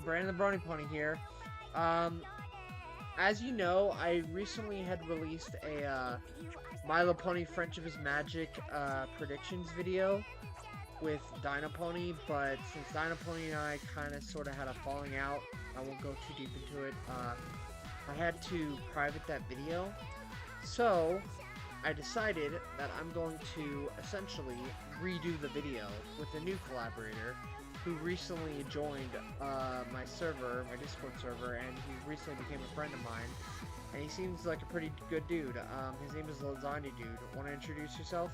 Brandon the Brony Pony here. Um, as you know, I recently had released a My Little Pony Friendship is Magic predictions video with Pony, but since Pony and I kind of sort of had a falling out, I won't go too deep into it. I had to private that video, so I decided that I'm going to essentially redo the video with a new collaborator who recently joined my server, my Discord server, and he recently became a friend of mine. And he seems like a pretty good dude. His name is Lasagna Dude. Want to introduce yourself?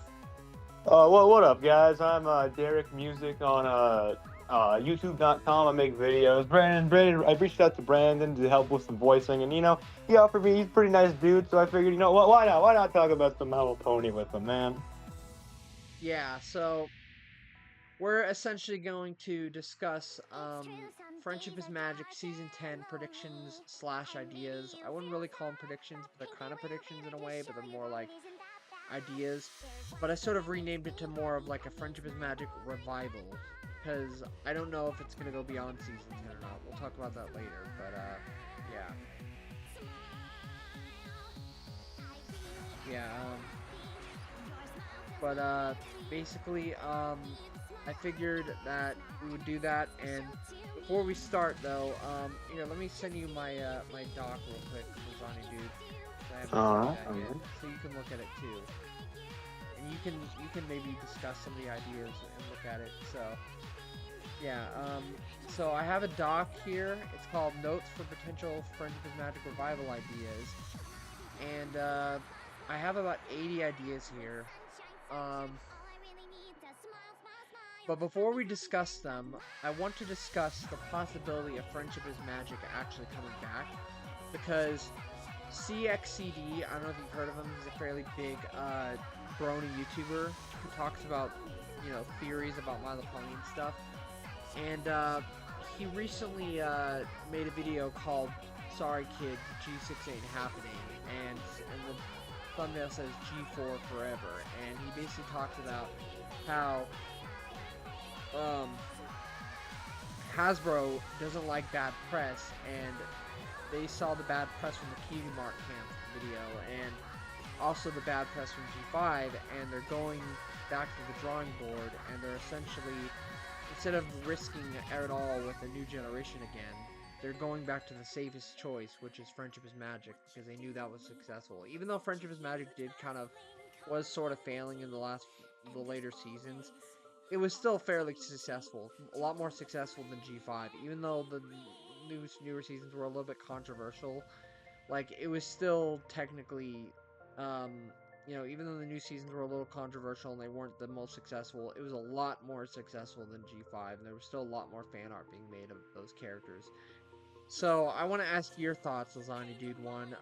What up, guys? I'm Derek Music on YouTube.com. I make videos. Brandon, I reached out to Brandon to help with some voicing, and he offered me. He's a pretty nice dude, so I figured, what? Why not? Why not talk about some My Little Pony with him, man? Yeah. So we're essentially going to discuss Friendship is Magic Season 10 predictions / ideas. I wouldn't really call them predictions, but they're kind of predictions in a way, but they're more like ideas. But I sort of renamed it to more of like a Friendship is Magic revival, because I don't know if it's going to go beyond Season 10 or not. We'll talk about that later, but yeah. Yeah, but basically, I figured that we would do that, and before we start, though, let me send you my my doc real quick, Lasagna Dude. I haven't Alright. yet, so you can look at it too, and you can maybe discuss some of the ideas and look at it. So, yeah, so I have a doc here. It's called Notes for Potential Friendship is Magic Revival Ideas, and I have about 80 ideas here. But before we discuss them, I want to discuss the possibility of Friendship is Magic actually coming back, because CXCD, I don't know if you've heard of him, he's a fairly big Brony YouTuber who talks about, theories about My Little Pony and stuff, and he recently made a video called Sorry Kid, G6 ain't happening, and the thumbnail says G4 forever, and he basically talks about how Hasbro doesn't like bad press, and they saw the bad press from the Kiwi Mark Camp video, and also the bad press from G5, and they're going back to the drawing board, and they're essentially, instead of risking it all with a new generation again, they're going back to the safest choice, which is Friendship is Magic, because they knew that was successful. Even though Friendship is Magic was sort of failing in the later seasons, it was still fairly successful. A lot more successful than G5. Even though the newer seasons were a little bit controversial, like, it was still technically, even though the new seasons were a little controversial and they weren't the most successful, it was a lot more successful than G5, and there was still a lot more fan art being made of those characters. So, I want to ask your thoughts, Lasagna Dude 1,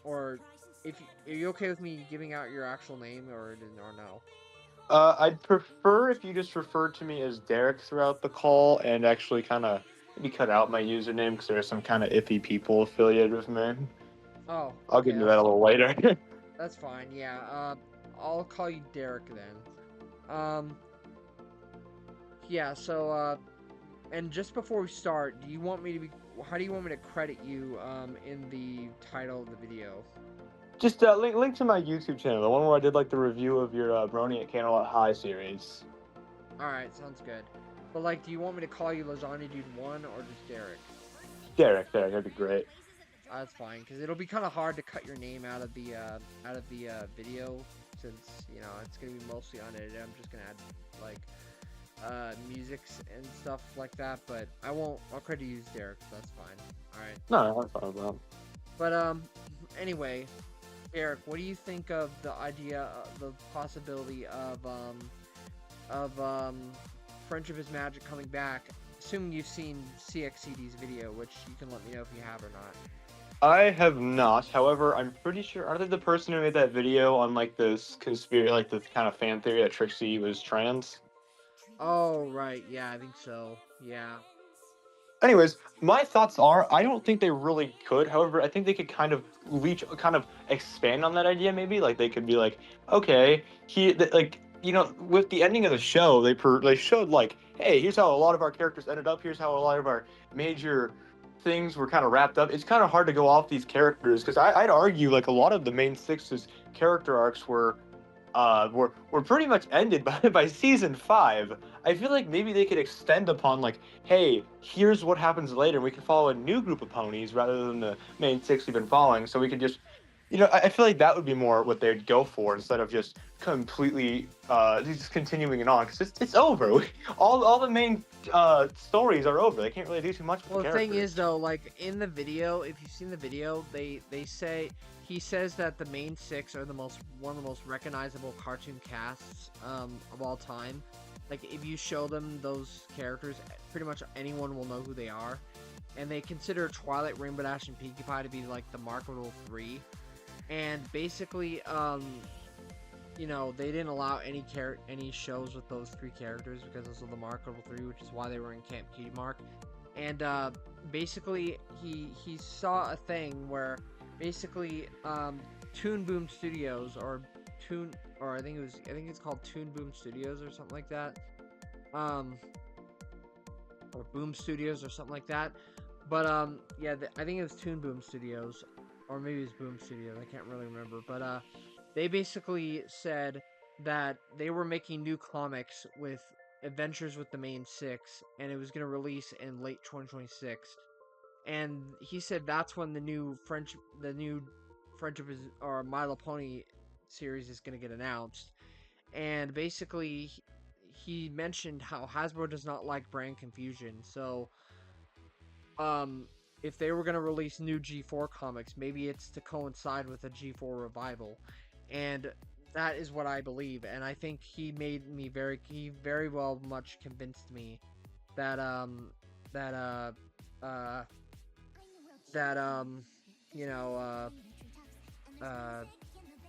or are you okay with me giving out your actual name, or no? I'd prefer if you just referred to me as Derek throughout the call and actually kind of maybe cut out my username because there's some kind of iffy people affiliated with me. Oh, I'll get into that a little later. That's fine, yeah. I'll call you Derek then. Yeah, so, and just before we start, how do you want me to credit you, in the title of the video? Just link to my YouTube channel, the one where I did like the review of your Brony at Candlelight High series. Alright, sounds good. But like, do you want me to call you Lasagna Dude 1 or just Derek? Derek, that'd be great. That's fine, because it'll be kind of hard to cut your name out of the video, since, it's going to be mostly unedited. I'm just going to add, like, musics and stuff like that, but I'll credit you as Derek, so that's fine. Alright. No, that's fine, bro. But, anyway, Eric, what do you think of the idea, the possibility of Friendship is Magic coming back, assuming you've seen CXCD's video, which you can let me know if you have or not? I have not. However, I'm pretty sure, aren't they the person who made that video on like this conspiracy, like this kind of fan theory that Trixie was trans? Oh, right. Yeah, I think so. Yeah. Anyways, my thoughts are, I don't think they really could. However, I think they could kind of expand on that idea. Maybe like they could be like, okay, with the ending of the show, they showed like, hey, here's how a lot of our characters ended up. Here's how a lot of our major things were kind of wrapped up. It's kind of hard to go off these characters because I'd argue like a lot of the main six's character arcs were pretty much ended by season 5. I feel like maybe they could extend upon like, hey, here's what happens later, and we can follow a new group of ponies rather than the main 6 we've been following. So we could just, I feel like that would be more what they'd go for instead of just completely just continuing it on because it's over. All the main stories are over. They can't really do too much with Well, the the characters. thing is, though, like in the video, if you've seen the video, they say he says that the main 6 are one of the most recognizable cartoon casts of all time. Like if you show them those characters, pretty much anyone will know who they are. And they consider Twilight, Rainbow Dash, and Pinkie Pie to be like the marketable 3. And basically, they didn't allow any shows with those 3 characters because those are the marketable 3, which is why they were in Camp Cutie Mark. And basically, he saw a thing where basically Toon Boom Studios or I think it's called Toon Boom Studios or something like that, or Boom Studios or something like that. But I think it was Toon Boom Studios, or maybe it was Boom Studios. I can't really remember. But they basically said that they were making new comics with adventures with the main 6, and it was going to release in late 2026. And he said that's when the new Friendship is, or My Little Pony series is going to get announced. And basically, he mentioned how Hasbro does not like brand confusion. So, if they were going to release new G4 comics, maybe it's to coincide with a G4 revival. And that is what I believe. And I think he very well much convinced me that,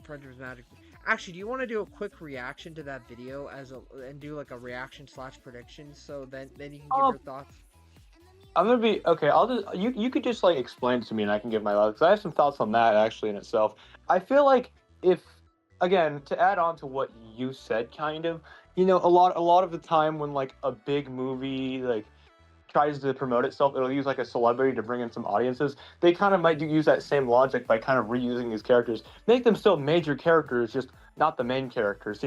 Friendship Magic. Actually, do you want to do a quick reaction to that video and do like a reaction / prediction so then you can give your thoughts? I'm gonna be okay. I'll just you could just like explain it to me and I can give my thoughts. I have some thoughts on that actually in itself. I feel like if again to add on to what you said, kind of, a lot of the time when like a big movie like tries to promote itself, it'll use like a celebrity to bring in some audiences. They kind of might use that same logic by kind of reusing these characters, make them still major characters, just not the main characters.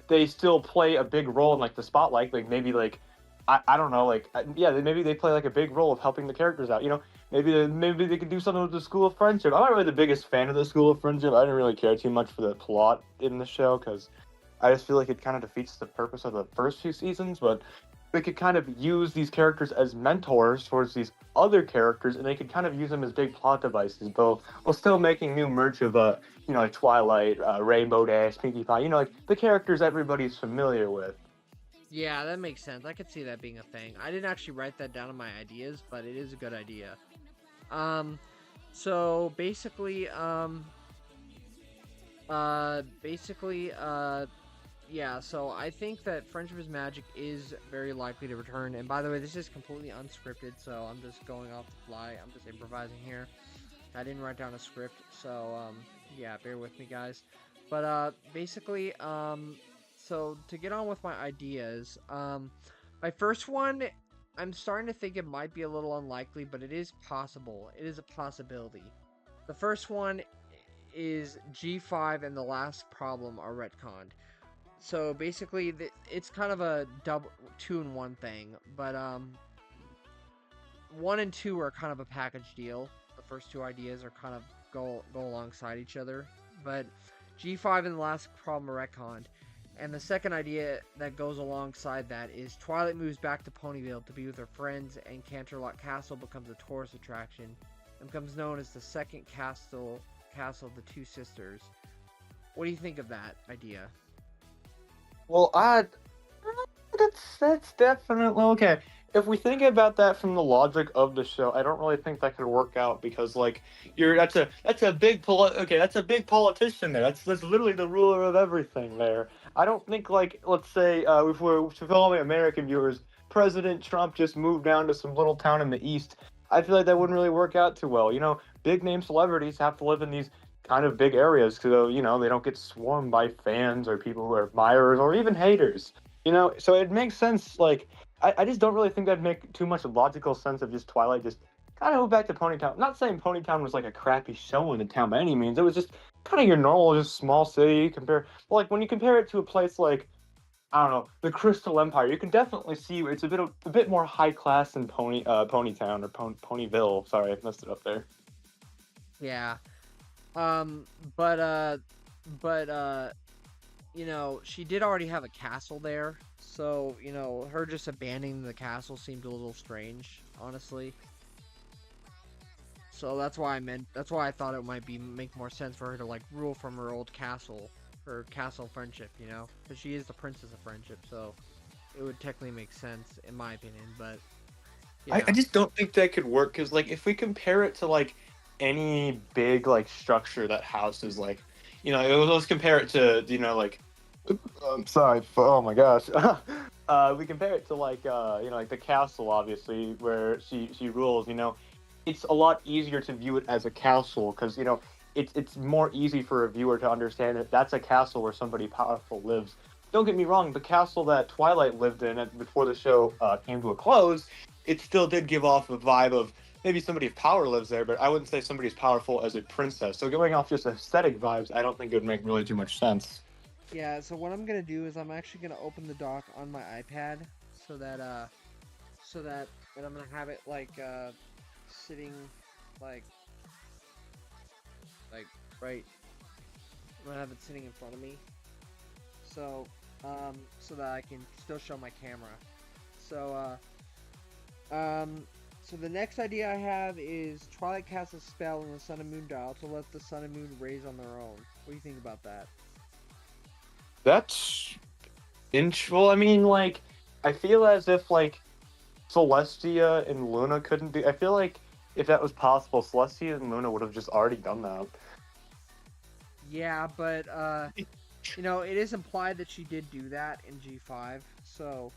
They still play a big role in like the spotlight, like maybe like I don't know, like maybe they play like a big role of helping the characters out. Maybe they could do something with the School of Friendship. I'm not really the biggest fan of the School of Friendship. I didn't really care too much for the plot in the show because I just feel like it kind of defeats the purpose of the first few seasons. But they could kind of use these characters as mentors towards these other characters, and they could kind of use them as big plot devices, though while still making new merch of like Twilight, Rainbow Dash, Pinkie Pie, like the characters everybody's familiar with. Yeah, that makes sense. I could see that being a thing. I didn't actually write that down in my ideas, but it is a good idea. So basically, yeah, so I think that Friendship is Magic is very likely to return. And by the way, this is completely unscripted, so I'm just going off the fly. I'm just improvising here. I didn't write down a script, so yeah, bear with me, guys. But basically, so to get on with my ideas, my first one, I'm starting to think it might be a little unlikely, but it is possible. It is a possibility. The first one is G5 and the last problem are retconned. So basically, it's kind of a double 2-in-1 thing, but 1 and 2 are kind of a package deal. The first 2 ideas are kind of go alongside each other, but G5 and the last problem are retconned. And the second idea that goes alongside that is Twilight moves back to Ponyville to be with her friends, and Canterlot Castle becomes a tourist attraction and becomes known as the second castle of the 2 sisters. What do you think of that idea? Well, that's definitely okay. If we think about that from the logic of the show, I don't really think that could work out because like that's a big politician there. That's literally the ruler of everything there. I don't think like let's say if we're to all my American viewers, President Trump just moved down to some little town in the East. I feel like that wouldn't really work out too well. Big name celebrities have to live in these kind of big areas, so they don't get swarmed by fans or people who are admirers or even haters. So it makes sense. Like I just don't really think that'd make too much logical sense of just Twilight just kind of go back to Ponytown. Not saying Ponytown was like a crappy show in the town by any means. It was just kind of your normal, just small city. Like when you compare it to a place like, I don't know, the Crystal Empire, you can definitely see it's a bit more high class than Ponytown or Ponyville. Sorry, I messed it up there. Yeah. Um, but uh, but she did already have a castle there, so her just abandoning the castle seemed a little strange, honestly. So that's why I thought it might make more sense for her to like rule from her old castle, her castle friendship, because she is the princess of friendship, so it would technically make sense in my opinion. But I yeah, just don't think that could work because, like, if we compare it to like any big like structure that houses like, let's compare it to like, I'm sorry, oh my gosh, we compare it to like like the castle, obviously, where she rules. It's a lot easier to view it as a castle because it's more easy for a viewer to understand that that's a castle where somebody powerful lives. Don't get me wrong, the castle that Twilight lived in before the show came to a close, it still did give off a vibe of maybe somebody of power lives there, but I wouldn't say somebody as powerful as a princess. So going off just aesthetic vibes, I don't think it would make really too much sense. yeah. So what I'm gonna do is I'm actually gonna open the dock on my iPad so that so that and I'm gonna have it like sitting like like right. I'm gonna have it sitting in front of me, so so that I can still show my camera. So so the next idea I have is Twilight casts a spell on the Sun and Moon dial to let the Sun and Moon raise on their own. What do you think about that? That's well, I mean, like, I feel as if like Celestia and Luna couldn't do. I feel like if that was possible, Celestia and Luna would have just already done that. Yeah, but it is implied that she did do that in G5. So,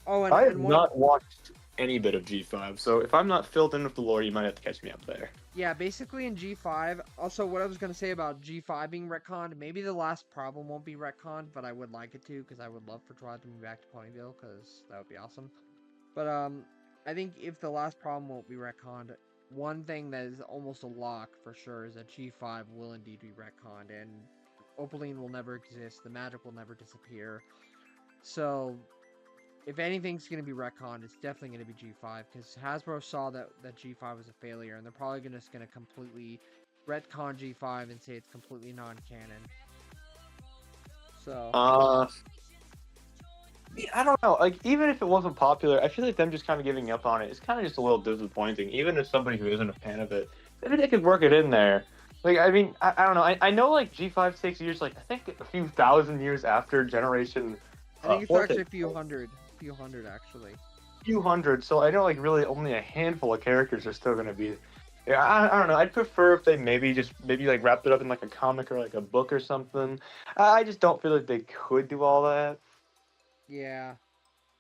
Oh, I have and one not watched any bit of G5, so if I'm not filled in with the lore, you might have to catch me up there. yeah, basically in G5. Also, what I was gonna say about G5 being retconned, maybe the last problem won't be retconned, but I would like it to because I would love for Twilight to move back to Ponyville because that would be awesome. But I think if the last problem won't be retconned, one thing that is almost a lock for sure is that G5 will indeed be retconned, and Opaline will never exist. The magic will never disappear. So if anything's going to be retconned, it's definitely going to be G5 because Hasbro saw that G5 was a failure, and they're probably just going to completely retcon G5 and say it's completely non-canon. So I don't know. Like, even if it wasn't popular, I feel like them just kind of giving up on it is kind of just a little disappointing. Even as somebody who isn't a fan of it, maybe they could work it in there. Like, I mean, I don't know. I know like G5 takes years, like I think a few thousand years after Generation I think it's 4 actually takes a few hundred actually. few hundred. So I know like really only a handful of characters are still gonna be. Yeah, I don't know. I'd prefer if they maybe like wrapped it up in like a comic or like a book or something. I just don't feel like they could do all that. Yeah.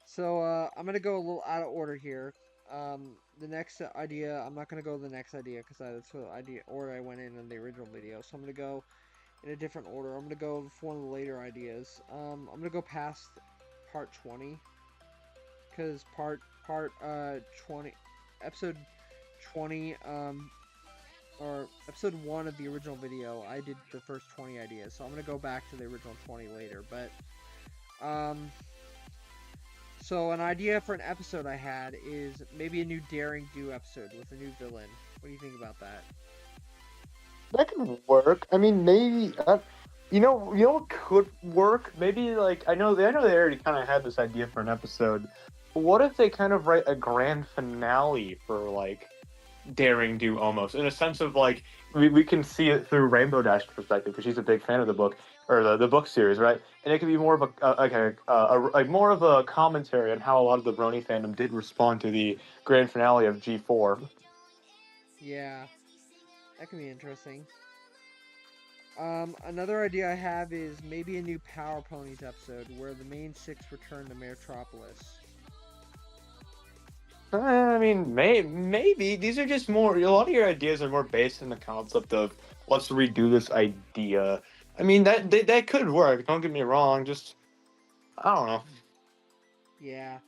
So I'm gonna go a little out of order here. The next idea, I'm not gonna go the next idea because that's the idea order I went in the original video. So I'm gonna go in a different order. I'm gonna go for one of the later ideas. I'm gonna go past part 20 because part 20 episode 20 or episode 1 of the original video I did the first 20 ideas, so I'm gonna go back to the original 20 later. But so an idea for an episode I had is maybe a new Daring Do episode with a new villain. What do you think about that? That could work. I mean, maybe what could work? Maybe like I know they already kind of had this idea for an episode. But what if they kind of write a grand finale for like Daring Do almost in a sense of like we can see it through Rainbow Dash's perspective because she's a big fan of the book or the book series, right? And it could be more of like more of a commentary on how a lot of the Brony fandom did respond to the grand finale of G4. Yeah, that can be interesting. Another idea I have is maybe a new Power Ponies episode where the main six return to Metropolis. I mean, maybe these are just more. A lot of your ideas are more based in the concept of let's redo this idea. I mean, that could work. Don't get me wrong. Just I don't know. Yeah,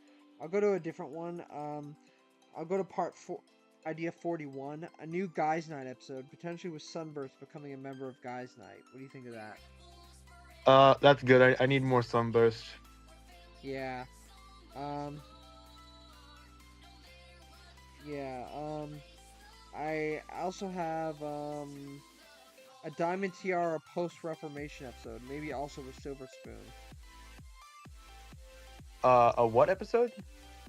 I'll go to a different one. I'll go to part 4, idea 41, a new Guys Night episode, potentially with Sunburst becoming a member of Guys Night. What do you think of that? That's good. I need more sunburst. Yeah. Um. Yeah. I also have a Diamond Tiara post-Reformation episode, maybe also with Silver Spoon. A what episode?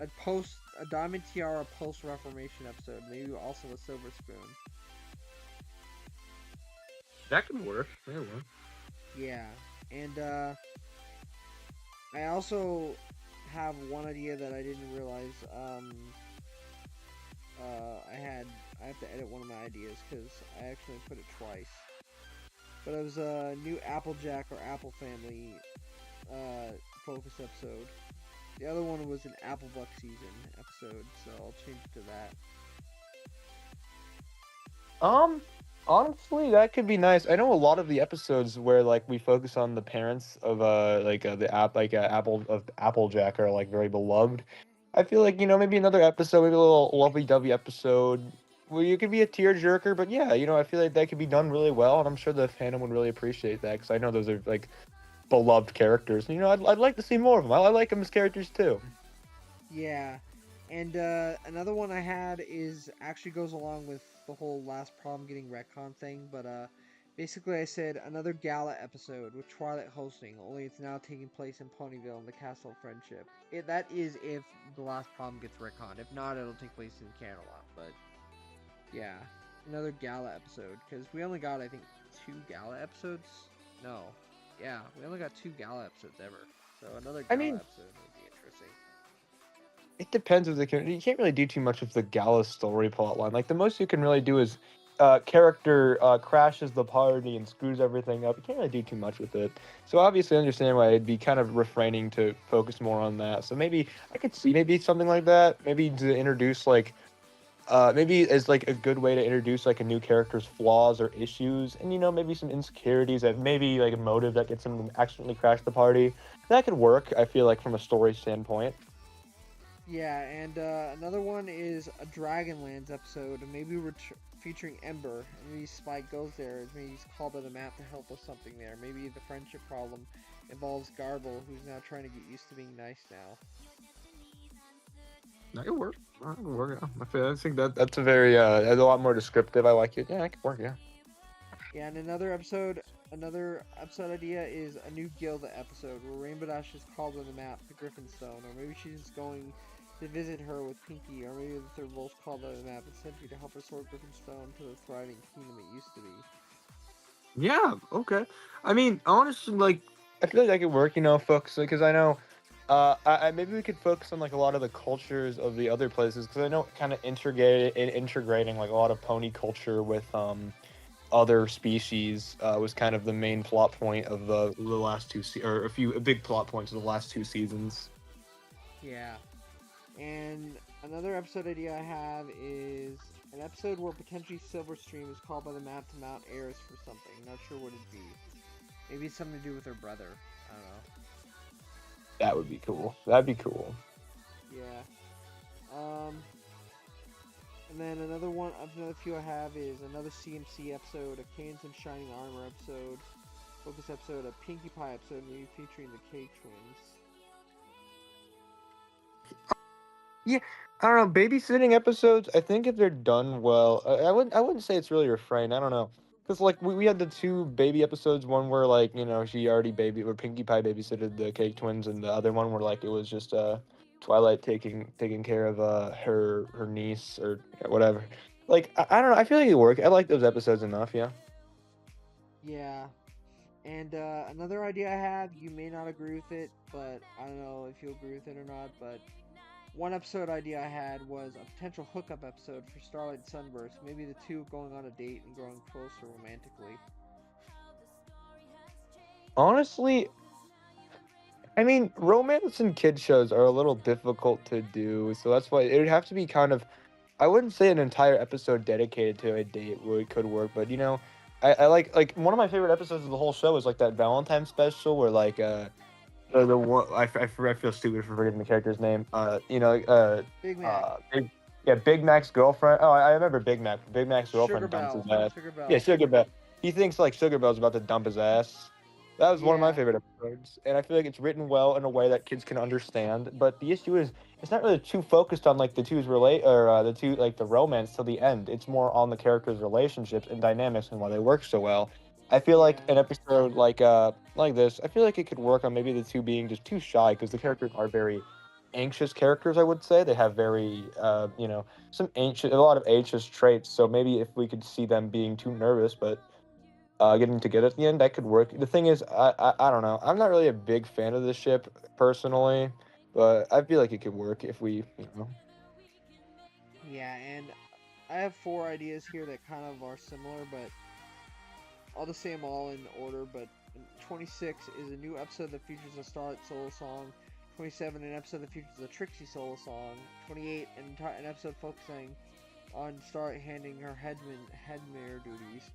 A Diamond Tiara post-Reformation episode, maybe also with Silver Spoon. That could work. That work. Yeah, and I also have one idea that I didn't realize. I have to edit one of my ideas because I actually put it twice. But it was a new Applejack or Apple Family focus episode. The other one was an Applebuck season episode, so I'll change it to that. Honestly, that could be nice. I know a lot of the episodes where like we focus on the parents of the Applejack are like very beloved. I feel like maybe another episode, maybe a little lovey-dovey episode where you could be a tearjerker, but yeah, I feel like that could be done really well, and I'm sure the fandom would really appreciate that because I know those are like beloved characters. I'd like to see more of them. I like them as characters too. Yeah, and another one I had is actually goes along with the whole last prom getting retcon thing, but basically I said another gala episode with Twilight hosting, only it's now taking place in Ponyville in the Castle of Friendship. That is if the last prom gets retconned. If not, it'll take place in Canterlot. But yeah, another gala episode because we only got I think 2 gala episodes. No, yeah, we only got 2 gala episodes ever. So another I gala mean, episode would be interesting. it depends with the character. You can't really do too much with the gala story plotline. Like the most you can really do is character crashes the party and screws everything up. You can't really do too much with it. So obviously, I understand why I'd be kind of refraining to focus more on that. So maybe I could see maybe something like that. Maybe to introduce like maybe as like a good way to introduce like a new character's flaws or issues, and maybe some insecurities that maybe like a motive that gets them to accidentally crash the party. That could work. I feel like from a story standpoint. Yeah, and another one is a Dragonlands episode, maybe featuring Ember. And maybe Spike goes there, maybe he's called by the map to help with something there. Maybe the friendship problem involves Garble, who's now trying to get used to being nice now. That could work. That could work. Yeah. I think that's a very that's a lot more descriptive. I like it. Yeah, that could work. Yeah. Yeah, and another episode idea is a new Gilda episode where Rainbow Dash is called on the map to Griffinstone, or maybe she's going to visit her with Pinkie, or maybe the third wolf's called on the map and sent you to help restore Griffinstone to the thriving kingdom it used to be. Yeah. Okay. I mean, honestly, like I feel like that could work. Focus because I know. Maybe we could focus on like a lot of the cultures of the other places because I know kind of integrating like a lot of pony culture with other species was kind of the main plot point of the last or a big plot points of the last 2 seasons. Yeah. And another episode idea I have is an episode where potentially Silverstream is called by the map to Mount Ares for something. Not sure what it'd be. Maybe it's something to do with her brother. I don't know. That would be cool. That'd be cool. Yeah. And then another few I have is another CMC episode, a Canes and Shining Armor episode, focus episode, a Pinkie Pie episode, maybe featuring the K Twins. Yeah, I don't know. Babysitting episodes, I think if they're done well, I wouldn't say it's really refrained. I don't know, because like we had the 2 baby episodes. One where like she already where Pinkie Pie babysitted the Cake Twins, and the other one where like it was just Twilight taking care of her niece or whatever. Like I don't know. I feel like it worked. I like those episodes enough. Yeah. Yeah. And another idea I have, you may not agree with it, but I don't know if you agree with it or not, but one episode idea I had was a potential hookup episode for Starlight and Sunburst. Maybe the 2 going on a date and growing closer romantically. Honestly, I mean, romance and kid shows are a little difficult to do, so that's why it would have to be kind of. I wouldn't say an entire episode dedicated to a date where it could work, but I like one of my favorite episodes of the whole show is like that Valentine special where like the one I feel stupid for forgetting the character's name. Big Mac. Big Mac's girlfriend. Oh, I remember Big Mac. Big Mac's Sugar girlfriend dumps his Bell. ass. Sugar Yeah, Bell. Sugar Bell. He thinks like Sugar Bell's about to dump his ass. That was one of my Yeah. favorite episodes, and I feel like it's written well in a way that kids can understand. But the issue is, it's not really too focused on like the two's relate or the two like the romance till the end. It's more on the characters' relationships and dynamics and why they work so well. I feel like Yeah. an episode like this, I feel like it could work on maybe the two being just too shy because the characters are very anxious characters. I would say they have very some a lot of anxious traits. So maybe if we could see them being too nervous, but getting together at the end, that could work. The thing is, I don't know. I'm not really a big fan of the ship personally, but I feel like it could work if we, you know. Yeah, and I have 4 ideas here that kind of are similar, but I'll just say them all in order. But 26 is a new episode that features a Starlight solo song. 27, an episode that features a Trixie solo song. 28, an episode focusing on Starlight handing her headmare duties.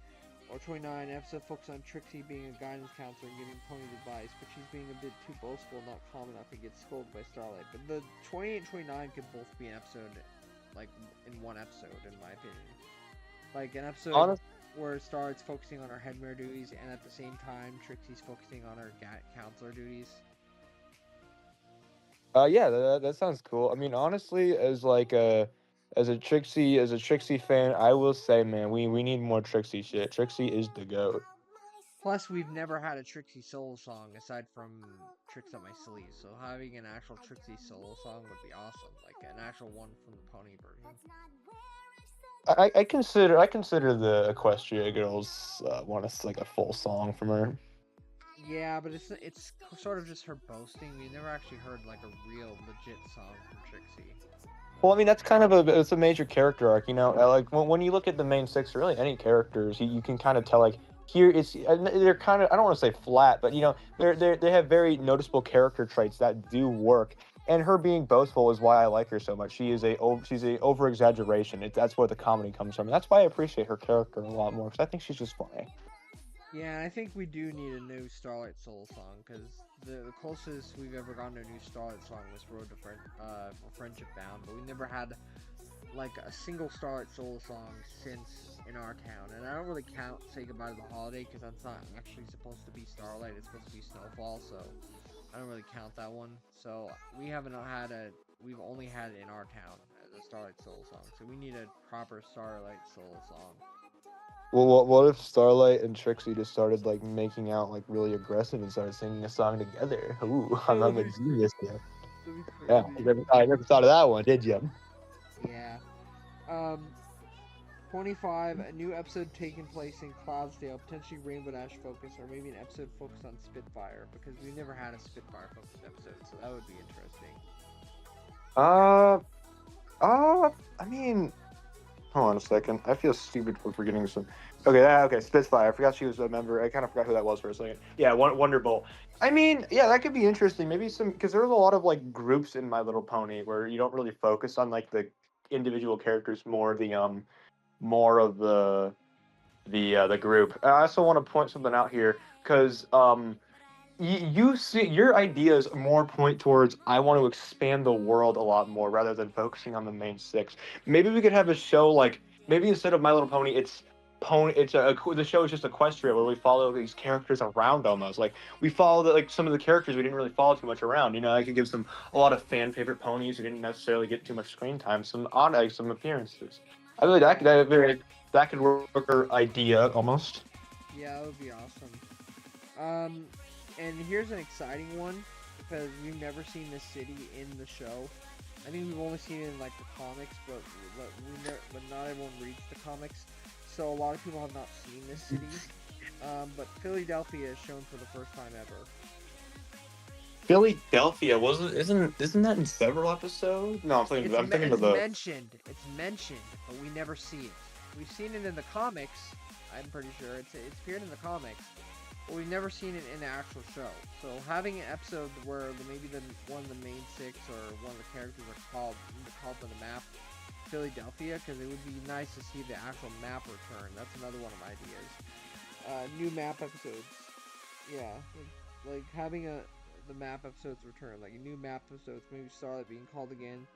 Or 29, an episode focused on Trixie being a guidance counselor and giving Pony advice, but she's being a bit too boastful and not calm enough and gets scolded by Starlight. But the 28 and 29 could both be an episode, like, in one episode, in my opinion. Like, an episode where Starlight's focusing on her headmare duties, and at the same time, Trixie's focusing on her counselor duties. Yeah, that sounds cool. I mean, honestly, as a Trixie fan, I will say, man, we need more Trixie shit. Trixie is the goat. Plus, we've never had a Trixie solo song aside from Tricks Up My Sleeve, so having an actual Trixie solo song would be awesome, like an actual one from the Pony version. I consider the Equestria Girls one as like a full song from her. Yeah, but it's sort of just her boasting. We never actually heard like a real legit song from Trixie. Well, I mean that's kind of it's a major character arc, you know. Like when you look at the main six, or really any characters, you can kind of tell like here it's they're kind of I don't want to say flat, but you know they have very noticeable character traits that do work. And her being boastful is why I like her so much. She's a over exaggeration. That's where the comedy comes from. And that's why I appreciate her character a lot more because I think she's just funny. Yeah, and I think we do need a new Starlight solo song because the closest we've ever gotten to a new Starlight song was Road to Friendship Bound, but we never had like a single Starlight solo song since in our town. And I don't really count Say Goodbye to the Holiday because that's not actually supposed to be Starlight. It's supposed to be Snowfall, so I don't really count that one. So we've only had it in our town as a Starlight solo song. So we need a proper Starlight solo song. Well, what if Starlight and Trixie just started like making out like really aggressive and started singing a song together? Ooh, I'm a genius here. Yeah, I never thought of that one, did you? Yeah. 25, a new episode taking place in Cloudsdale, potentially Rainbow Dash focus, or maybe an episode focused on Spitfire, because we never had a Spitfire focused episode, so that would be interesting. I mean, hold on a second. I feel stupid for forgetting some. Okay, Spitfire. I forgot she was a member. I kind of forgot who that was for a second. Yeah, Wonderbolt. I mean, yeah, that could be interesting. Maybe because there was a lot of like groups in My Little Pony where you don't really focus on like the individual characters, more of the group. I also want to point something out here because you see your ideas more point towards I want to expand the world a lot more rather than focusing on the main six. Maybe we could have a show like maybe instead of My Little Pony, it's pony. The show is just Equestria where we follow these characters around almost like we follow some of the characters we didn't really follow too much around. You know, I could give a lot of fan favorite ponies who didn't necessarily get too much screen time, some odd some appearances. I really that could work our idea almost. Yeah, that would be awesome. And here's an exciting one, because we've never seen this city in the show. I think we've only seen it in like the comics, but not everyone reads the comics, so a lot of people have not seen this city. But Philadelphia is shown for the first time ever. Philadelphia isn't that in several episodes? No, I'm thinking of the. It's mentioned, but we never see it. We've seen it in the comics. I'm pretty sure it's appeared in the comics, but we've never seen it in the actual show. So having an episode where maybe one of the main six or one of the characters are called by the map Philadelphia, because it would be nice to see the actual map return. That's another one of my ideas. New map episodes. Yeah, like having the map episodes return, like new map episodes. Maybe Starlight being called again,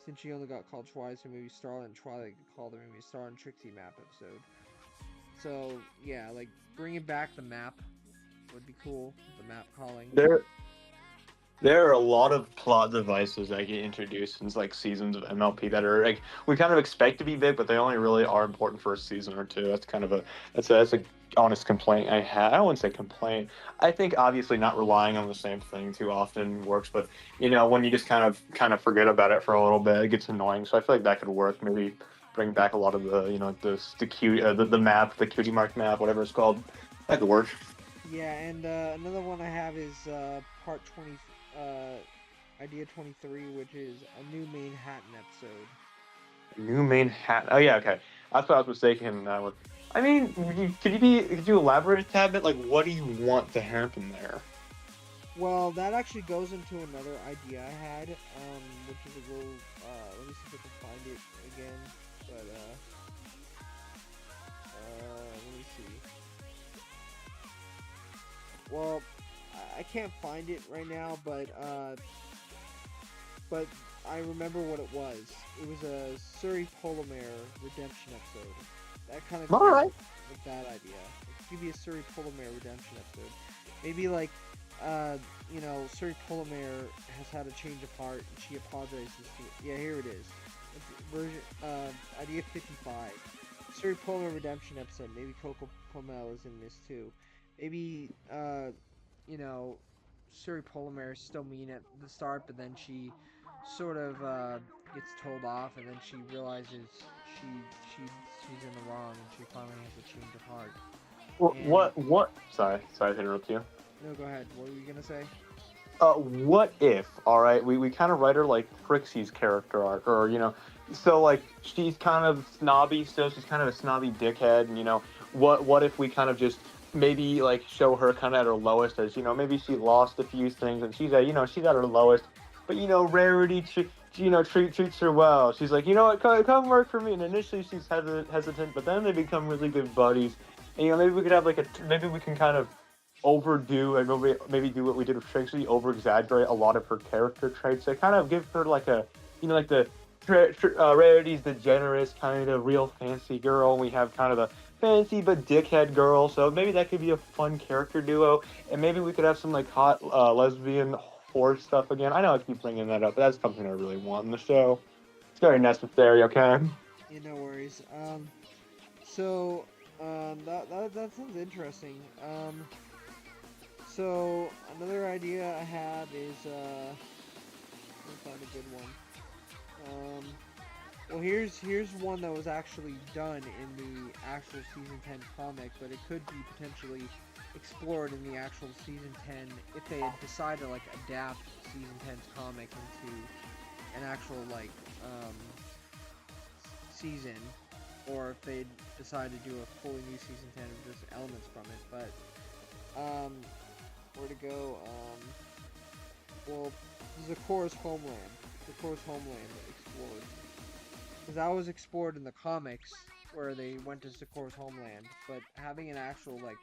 since she only got called twice, or maybe Starlight and Twilight get called, or maybe Starlight and Trixie map episode. So yeah, like bringing back the map would be cool. The map calling. There, there are a lot of plot devices that get introduced in like seasons of MLP that are like we kind of expect to be big, but they only really are important for a season or two. That's kind of a honest complaint I have. I wouldn't say complaint. I think obviously not relying on the same thing too often works, but when you just kind of forget about it for a little bit, it gets annoying. So I feel like that could work. Maybe bring back a lot of the cute the map, the cutie mark map, whatever it's called. That could work. Yeah, and another one I have is part 20, idea 23, which is a new Manhattan episode. New main hat. Oh yeah, okay. That's what I was mistaken. I mean, could you elaborate a tad bit? Like, what do you want to happen there? Well, that actually goes into another idea I had, which is a little, let me see if I can find it again, but, let me see. Well, I can't find it right now, but I remember what it was. It was a Surrey Polymare redemption episode. That kind of All right. with that idea. Let's give you a Surrey Polymare redemption episode. Maybe like, Surrey Polymare has had a change of heart and she apologizes to. Yeah, here it is. Version idea 55. Surrey Polymare redemption episode. Maybe Coco Pomel is in this too. Maybe Surrey Polymare is still mean at the start, but then she sort of gets told off, and then she realizes she's in the wrong, and she finally has a change of heart. And What? Sorry to interrupt you. no, go ahead. What were you gonna say? What if? All right, we kind of write her like Trixie's character arc, or so like she's kind of snobby, so she's kind of a snobby dickhead, and what if we kind of just maybe like show her kind of at her lowest, as maybe she lost a few things and she's she's at her lowest, but Rarity treats her well. She's like, come work for me, and initially she's hesitant, but then they become really good buddies, and maybe we could have maybe we can kind of overdo and maybe do what we did with Trixie, over exaggerate a lot of her character traits. So kind of give her like a like the Rarity's the generous kind of real fancy girl, and we have kind of the fancy but dickhead girl. So maybe that could be a fun character duo, and maybe we could have some like hot lesbian horse stuff again. I know I keep bringing that up, but that's something I really want in the show. It's very necessary. Okay. Yeah, no worries. So that sounds interesting. So another idea I have is let me find a good one. Well, here's one that was actually done in the actual season 10 comic, but it could be potentially explored in the actual season 10 if they had decided to like adapt season 10's comic into an actual like season, or if they decide to do a fully new season 10 with just elements from it. But where to go? Well, Zeccora's homeland. Zeccora's homeland explored. Because that was explored in the comics, where they went to Zeccora's homeland. But having an actual, like,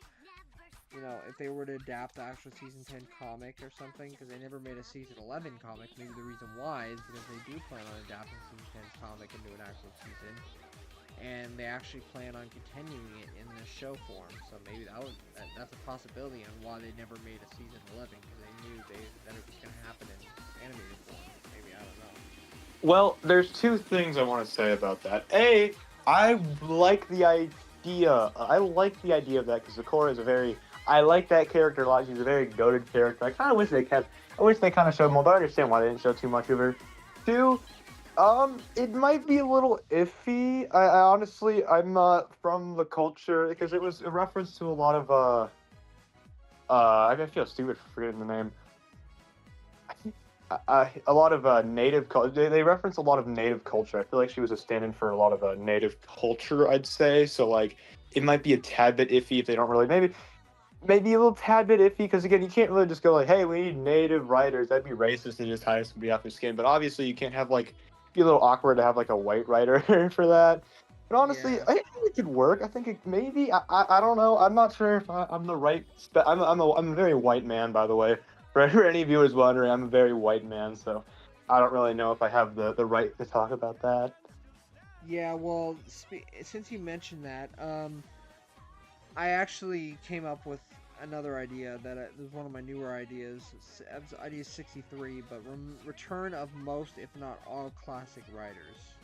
if they were to adapt the actual Season 10 comic or something, because they never made a Season 11 comic, maybe the reason why is because they do plan on adapting Season 10's comic into an actual season. And they actually plan on continuing it in the show form. So maybe that's a possibility on why they never made a Season 11, because they knew that it was going to happen in animated form. Maybe, I don't know. Well, there's two things I want to say about that. A, I like the idea. I like the idea of that because Zecora is I like that character a lot. She's a very goated character. I kind of wish they kept. I wish they kind of showed more, but I understand why they didn't show too much of her. Two, it might be a little iffy. I honestly, I'm not from the culture because it was a reference to a lot of I feel stupid for forgetting the name. A lot of native culture. They reference a lot of native culture. I feel like she was a stand-in for a lot of native culture, I'd say. So like, it might be a tad bit iffy if they don't really maybe a little tad bit iffy because again, you can't really just go like, "Hey, we need native writers." That'd be racist to just hire somebody off your skin. But obviously, you can't have like be a little awkward to have like a white writer for that. But honestly, Yeah. I think it could work. I think it maybe. I don't know. I'm not sure if I'm the right. I'm a very white man, by the way. For any viewers wondering, I'm a very white man, so I don't really know if I have the right to talk about that. Yeah, well, since you mentioned that, I actually came up with another idea that was one of my newer ideas. Idea 63, but return of most, if not all, classic writers.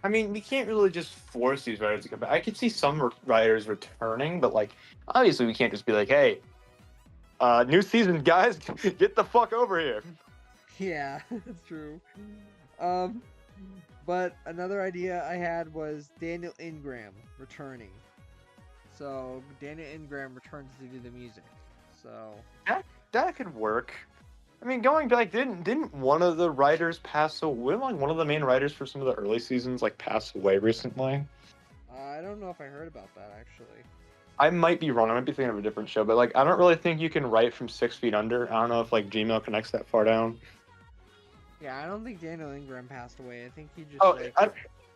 I mean, we can't really just force these writers to come back. I could see some writers returning, but like, obviously, we can't just be like, "Hey, new season, guys, get the fuck over here." Yeah, that's true. Um, but another idea I had was Daniel Ingram returning. So Daniel Ingram returns to do the music. So That could work. I mean, going back, didn't one of the writers pass away? Like one of the main writers for some of the early seasons, like pass away recently. I don't know if I heard about that actually. I might be wrong. I might be thinking of a different show, but like, I don't really think you can write from 6 feet under. I don't know if like Gmail connects that far down. Yeah, I don't think Daniel Ingram passed away. I think he just Oh,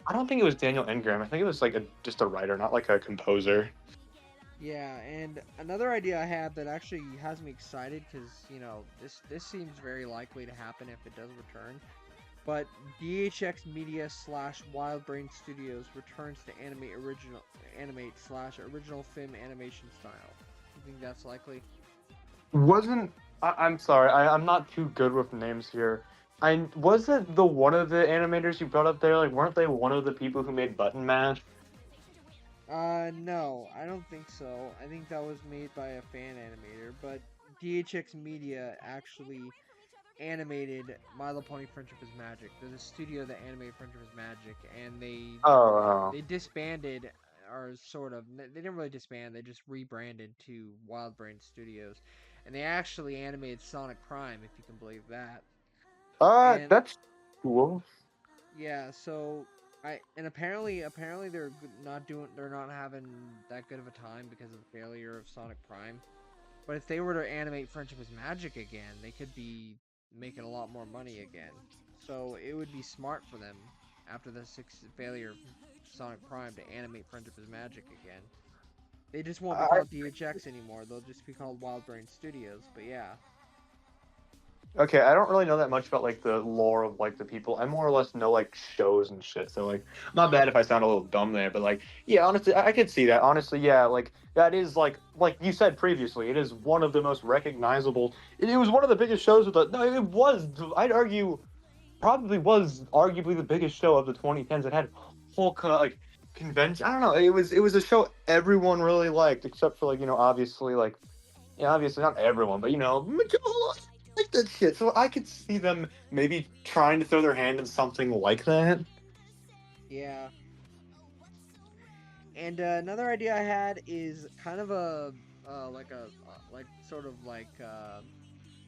I don't think it was Daniel Ingram. I think it was like just a writer, not like a composer. Yeah, and another idea I have that actually has me excited because this seems very likely to happen if it does return. But DHX Media slash Wild Brain Studios returns to animate slash original film animation style. You think that's likely? Wasn't I'm sorry, I'm not too good with names here. I wasn't the one of the animators you brought up there. Like, weren't they one of the people who made Button Mash? No, I don't think so. I think that was made by a fan animator, but DHX Media actually animated My Little Pony Friendship is Magic. They're the studio that animated Friendship is Magic, and Oh, they disbanded, or sort of. They didn't really disband. They just rebranded to Wild Brain Studios, and they actually animated Sonic Prime, if you can believe that. And that's cool. yeah, so apparently they're not having that good of a time because of the failure of Sonic Prime. But if they were to animate Friendship is Magic again, they could be making a lot more money again. So it would be smart for them after the failure of Sonic Prime to animate Friendship is Magic again. They just won't be I, called DHX anymore. They'll just be called Wild Brain Studios. But yeah, okay, I don't really know that much about like the lore of like the people. I more or less know like shows and shit. So like, not bad if I sound a little dumb there, but like, yeah, honestly, I could see that. Honestly, yeah, like that is like you said previously, it is one of the most recognizable. It was one of the biggest shows with the. No, it was. I'd argue, probably was arguably the biggest show of the 2010s. It had whole like convention. I don't know. It was a show everyone really liked, except for like obviously like yeah, obviously not everyone, but like that shit. So I could see them maybe trying to throw their hand in something like that. yeah. And another idea I had is kind of like sort of like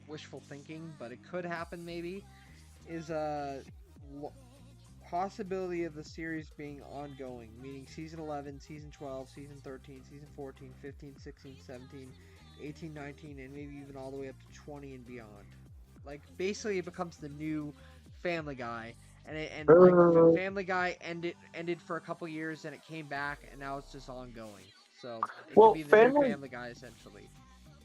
wishful thinking, but it could happen maybe. Is possibility of the series being ongoing, meaning season 11, season 12, season 13, season 14, 15, 16, 17, 18, 19, and maybe even all the way up to 20 and beyond. Like basically it becomes the new Family Guy, and like Family Guy ended for a couple years and it came back and now it's just ongoing. So it could Well, be the new Family Family Guy essentially.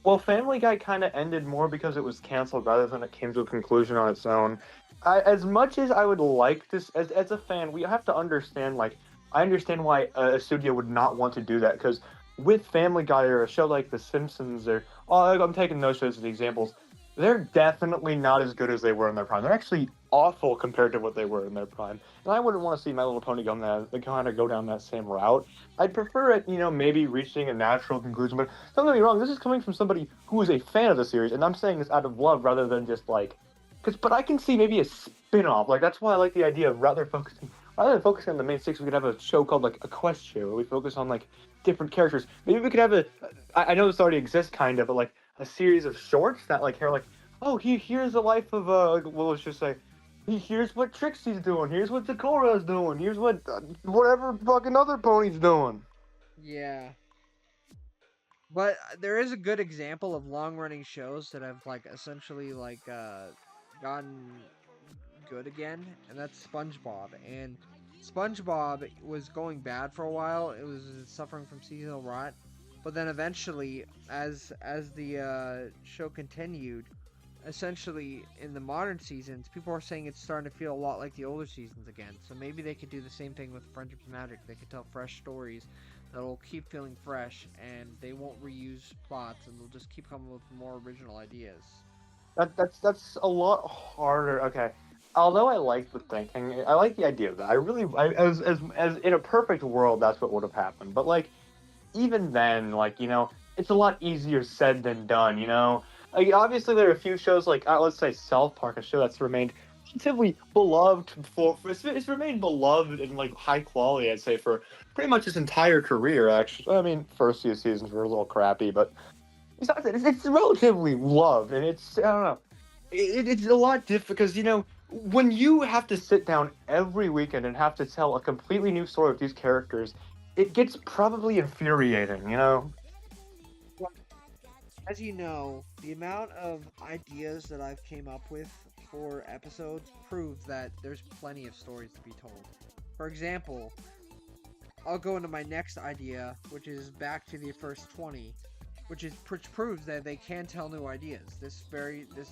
well, Family Guy kind of ended more because it was canceled rather than it came to a conclusion on its own. As much as I would like this, as a fan, we have to understand. Like, I understand why a studio would not want to do that because with Family Guy or a show like The Simpsons or I'm taking those shows as examples, they're definitely not as good as they were in their prime. They're actually awful compared to what they were in their prime. And I wouldn't want to see My Little Pony go down that same route. I'd prefer it, maybe reaching a natural conclusion. But don't get me wrong, this is coming from somebody who is a fan of the series, and I'm saying this out of love rather than just like, but I can see maybe a spin-off. Like that's why I like the idea of rather than focusing on the main six, we could have a show called like a quest show where we focus on like different characters. Maybe we could have I know this already exists kind of, but like a series of shorts that like are like, oh, here's the life of well, let's just say here's what Trixie's doing. Here's what Decora's doing. Here's what whatever fucking other pony's doing. Yeah. But there is a good example of long-running shows that have like essentially like gotten good again, and that's SpongeBob. And SpongeBob was going bad for a while. It was suffering from seasonal rot, but then eventually, as the show continued, essentially in the modern seasons, people are saying it's starting to feel a lot like the older seasons again. So maybe they could do the same thing with Friendship's Magic. They could tell fresh stories that'll keep feeling fresh, and they won't reuse plots, and they'll just keep coming with more original ideas. That's a lot harder. Okay. Although I like the thinking, I like the idea of that. As in a perfect world, that's what would have happened. But like, even then, like, it's a lot easier said than done. Like, obviously there are a few shows like, let's say South Park, a show that's remained relatively beloved it's remained beloved and like high quality, I'd say, for pretty much its entire career. Actually, I mean, first few seasons were a little crappy, but besides that, it's relatively loved, and it's, I don't know, it's a lot different because when you have to sit down every weekend and have to tell a completely new story with these characters, it gets probably infuriating. Well, as you know, the amount of ideas that I've came up with for episodes prove that there's plenty of stories to be told. For example, I'll go into my next idea, which is back to the first 20, which proves that they can tell new ideas. This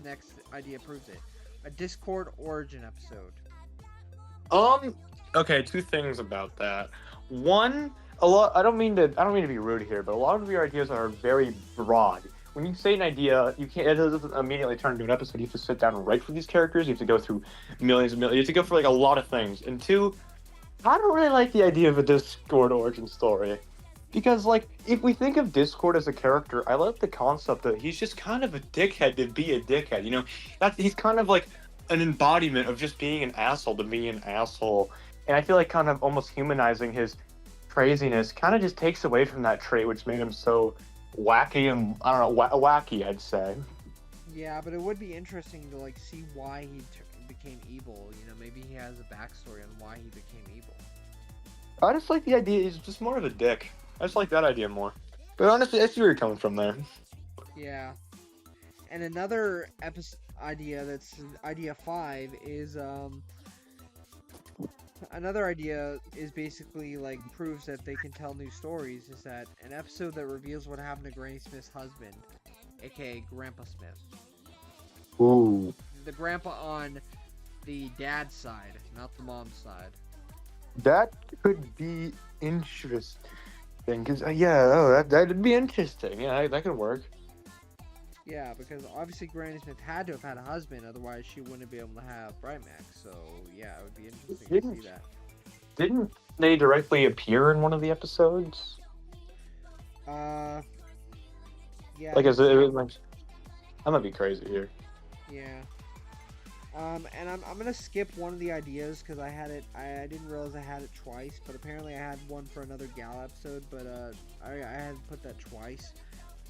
next idea proves it. A Discord origin episode. Um. Okay, two things about that. One, a lot. I don't mean to be rude here, but a lot of your ideas are very broad. When you say an idea, you can't. It doesn't immediately turn into an episode. You have to sit down and write for these characters. You have to go through millions and millions. You have to go for like a lot of things. And two, I don't really like the idea of a Discord origin story. Because, like, if we think of Discord as a character, I like the concept that he's just kind of a dickhead to be a dickhead. He's kind of like an embodiment of just being an asshole to be an asshole. And I feel like kind of almost humanizing his craziness kind of just takes away from that trait, which made him so wacky and, I don't know, wacky, I'd say. Yeah, but it would be interesting to like see why he became evil. Maybe he has a backstory on why he became evil. I just like the idea, he's just more of a dick. I just like that idea more. But honestly, I see where you're coming from there. Yeah. And another idea that's idea 5 is another idea is basically like proves that they can tell new stories is that an episode that reveals what happened to Granny Smith's husband, aka Grandpa Smith. Ooh. The grandpa on the dad's side, not the mom's side. That could be interesting. Because, that'd be interesting. Yeah, that could work. Yeah, because obviously Granny Smith had to have had a husband, otherwise she wouldn't be able to have Brightmax. So yeah, it would be interesting to see that. Didn't they directly appear in one of the episodes? Yeah. Like, I might be crazy here. Yeah. And I'm gonna skip one of the ideas because I had it. I didn't realize I had it twice, but apparently I had one for another Gal episode. But I had put that twice,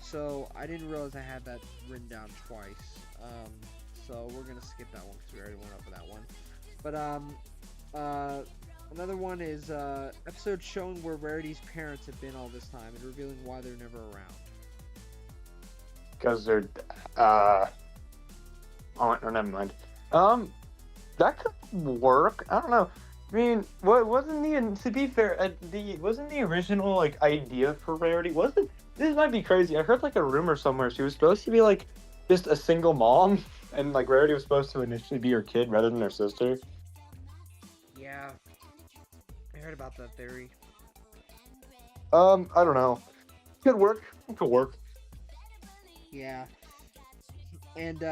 so I didn't realize I had that written down twice. So we're gonna skip that one because we already went over that one. But another one is episode showing where Rarity's parents have been all this time and revealing why they're never around. Because they're, oh, never mind. That could work. I don't know. I mean, what wasn't to be fair, wasn't the original like idea for Rarity? Wasn't this might be crazy? I heard like a rumor somewhere she was supposed to be like just a single mom, and like Rarity was supposed to initially be her kid rather than her sister. Yeah, I heard about that theory. I don't know. Could work. It could work. Yeah, and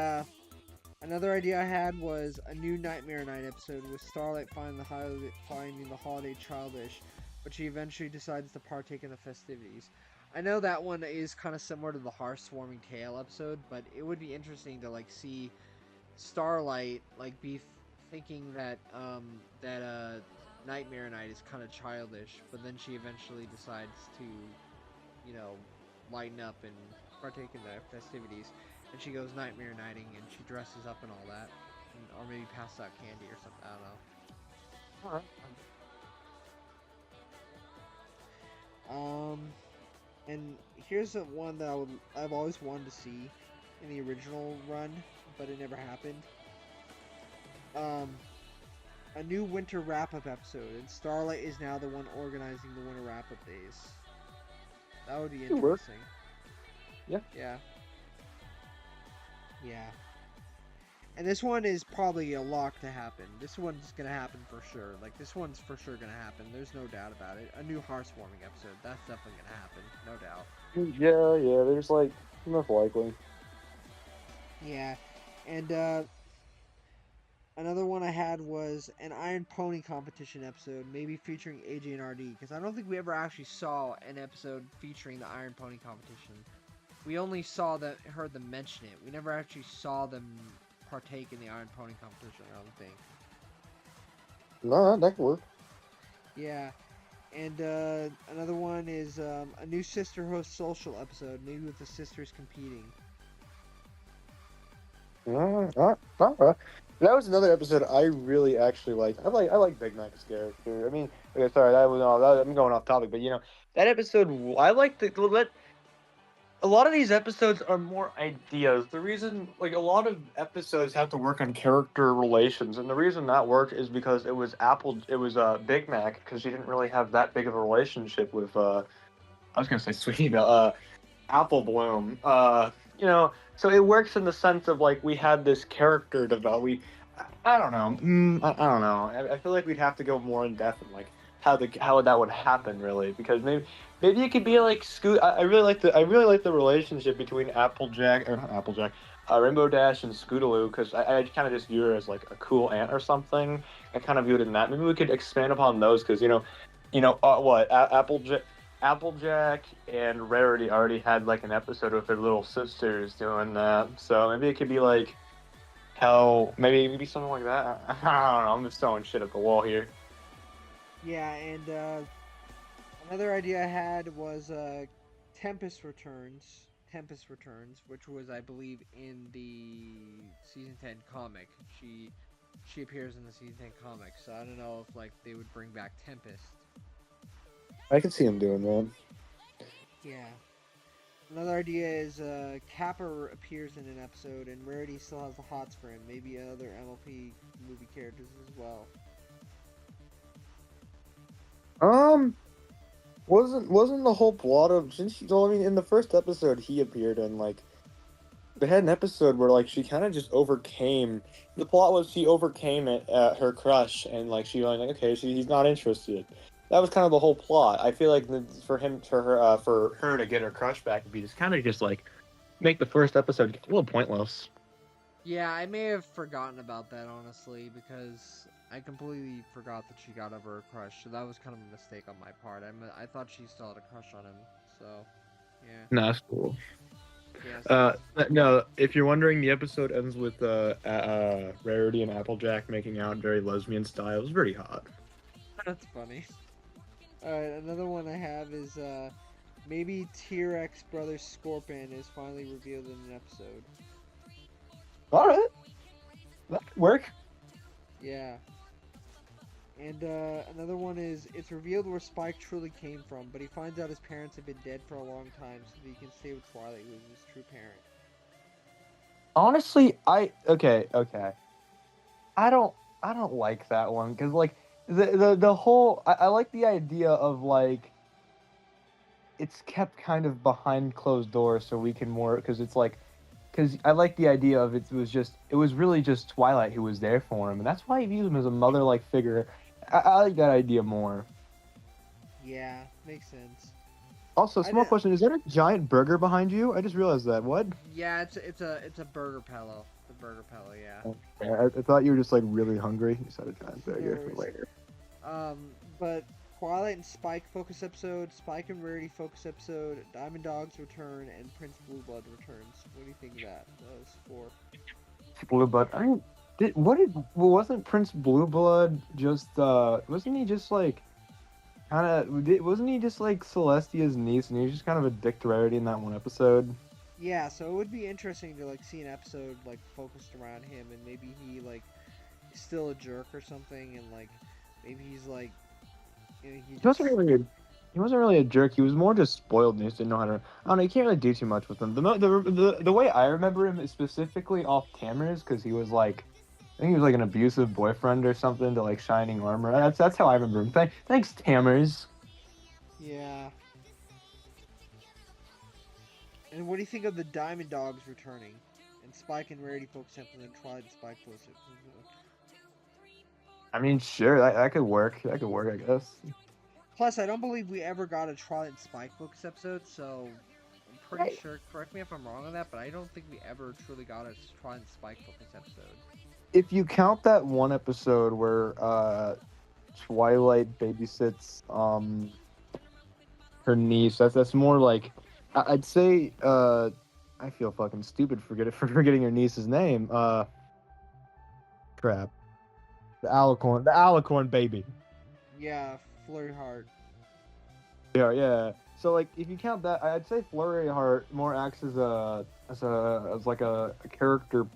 another idea I had was a new Nightmare Night episode with Starlight finding the holiday childish, but she eventually decides to partake in the festivities. I know that one is kind of similar to the Hearth Swarming Tail episode, but it would be interesting to like see Starlight like be thinking that Nightmare Night is kind of childish, but then she eventually decides to, lighten up and partake in the festivities. And she goes nightmare nighting, and she dresses up and all that, or maybe passes out candy or something. I don't know. And here's one that I've always wanted to see in the original run, but it never happened. Um, a new winter wrap-up episode, and Starlight is now the one organizing the winter wrap-up days. That would be It work. interesting. Yeah. Yeah. Yeah. And this one is probably a lock to happen. This one's gonna happen for sure. Like, this one's for sure gonna happen. There's no doubt about it. A new Hearthwarming episode. That's definitely gonna happen. No doubt. Yeah. There's like most likely. Yeah. And, another one I had was an Iron Pony competition episode, maybe featuring AJ and RD, because I don't think we ever actually saw an episode featuring the Iron Pony competition. We only heard them mention it. We never actually saw them partake in the Iron Pony competition, I don't think. No, that could work. Yeah. And another one is a new Sister Host social episode, maybe with the sisters competing. Alright. That was another episode I really actually liked. I like Big Mac's character. I mean, okay, sorry, I'm going off topic, but that episode I like the. A lot of these episodes are more ideas. The reason, like, a lot of episodes have to work on character relations, and the reason that worked is because it was Big Mac, because she didn't really have that big of a relationship with I was gonna say Sweetie Belle, Apple Bloom. So it works in the sense of like we had this character develop. I don't know. I don't know. I feel like we'd have to go more in depth and like how that would happen really, because maybe it could be like Scoot. I really like the relationship between Rainbow Dash and Scootaloo, because I kind of just view her as like a cool aunt or something. I kind of viewed it in that. Maybe we could expand upon those, because Applejack and Rarity already had like an episode with their little sisters doing that, so maybe it could be like maybe something like that. I don't know. I'm just throwing shit at the wall here. Yeah, and another idea I had was Tempest Returns. Tempest Returns, which was, I believe, in the season 10 comic. She appears in the season 10 comic, so I don't know if like they would bring back Tempest. I can see him doing that. Yeah. Another idea is Kappa appears in an episode, and Rarity still has the hots for him. Maybe other MLP movie characters as well. Wasn't the whole plot of in the first episode he appeared in, like, they had an episode where like she kind of just overcame. The plot was she overcame it her crush, and like she was like, okay, he's not interested. That was kind of the whole plot. I feel like for her to get her crush back would be just kind of just like make the first episode a little pointless. Yeah, I may have forgotten about that, honestly, because I completely forgot that she got over her crush, so that was kind of a mistake on my part. I thought she still had a crush on him, so, yeah. No, that's cool. Yeah, No, if you're wondering, the episode ends with Rarity and Applejack making out very lesbian style. It was very hot. that's funny. Alright, another one I have is, maybe T-Rex brother Scorpion is finally revealed in an episode. Alright. That could work. Yeah. And another one is, it's revealed where Spike truly came from, but he finds out his parents have been dead for a long time so that he can stay with Twilight, who is his true parent. Honestly, okay. I don't like that one, because like the whole I like the idea of like it's kept kind of behind closed doors so we can more, because I like the idea of it was really just Twilight who was there for him, and that's why he views him as a mother-like figure. I like that idea more. Yeah, makes sense. Also, small question: is there a giant burger behind you? I just realized that. What? Yeah, it's a burger pillow. The burger pillow, yeah. Okay, I thought you were just like really hungry. You said a giant burger for later. But Twilight and Spike focus episode, Spike and Rarity focus episode, Diamond Dogs return, and Prince Blueblood returns. What do you think of that? Those four. Blueblood. Wasn't Prince Blueblood just wasn't he just like wasn't he just like Celestia's niece, and he was just kind of a dick to Rarity in that one episode? Yeah, so it would be interesting to like see an episode like focused around him, and maybe he like is still a jerk or something, and like maybe he's like, He wasn't really he wasn't really a jerk. He was more just spoiled and he just didn't know how to. I don't know. You can't really do too much with him. The way I remember him is specifically off Tamers because he was like, I think he was like an abusive boyfriend or something to like Shining Armor. That's how I remember him. Thanks Tamers. Yeah. And what do you think of the Diamond Dogs returning? And Spike and Rarity focus up and then Twilight and Spike closer. I mean, sure, that could work. That could work, I guess. Plus, I don't believe we ever got a Twilight and Spike focus episode, so I'm pretty Right. sure, correct me if I'm wrong on that, but I don't think we ever truly got a Twilight and Spike focus episode. If you count that one episode where Twilight babysits her niece, that's more like I'd say I feel fucking stupid for forgetting her niece's name. Crap. The Alicorn baby. Yeah, Flurry Heart. Yeah. So like, if you count that, I'd say Flurry Heart more acts as like a character,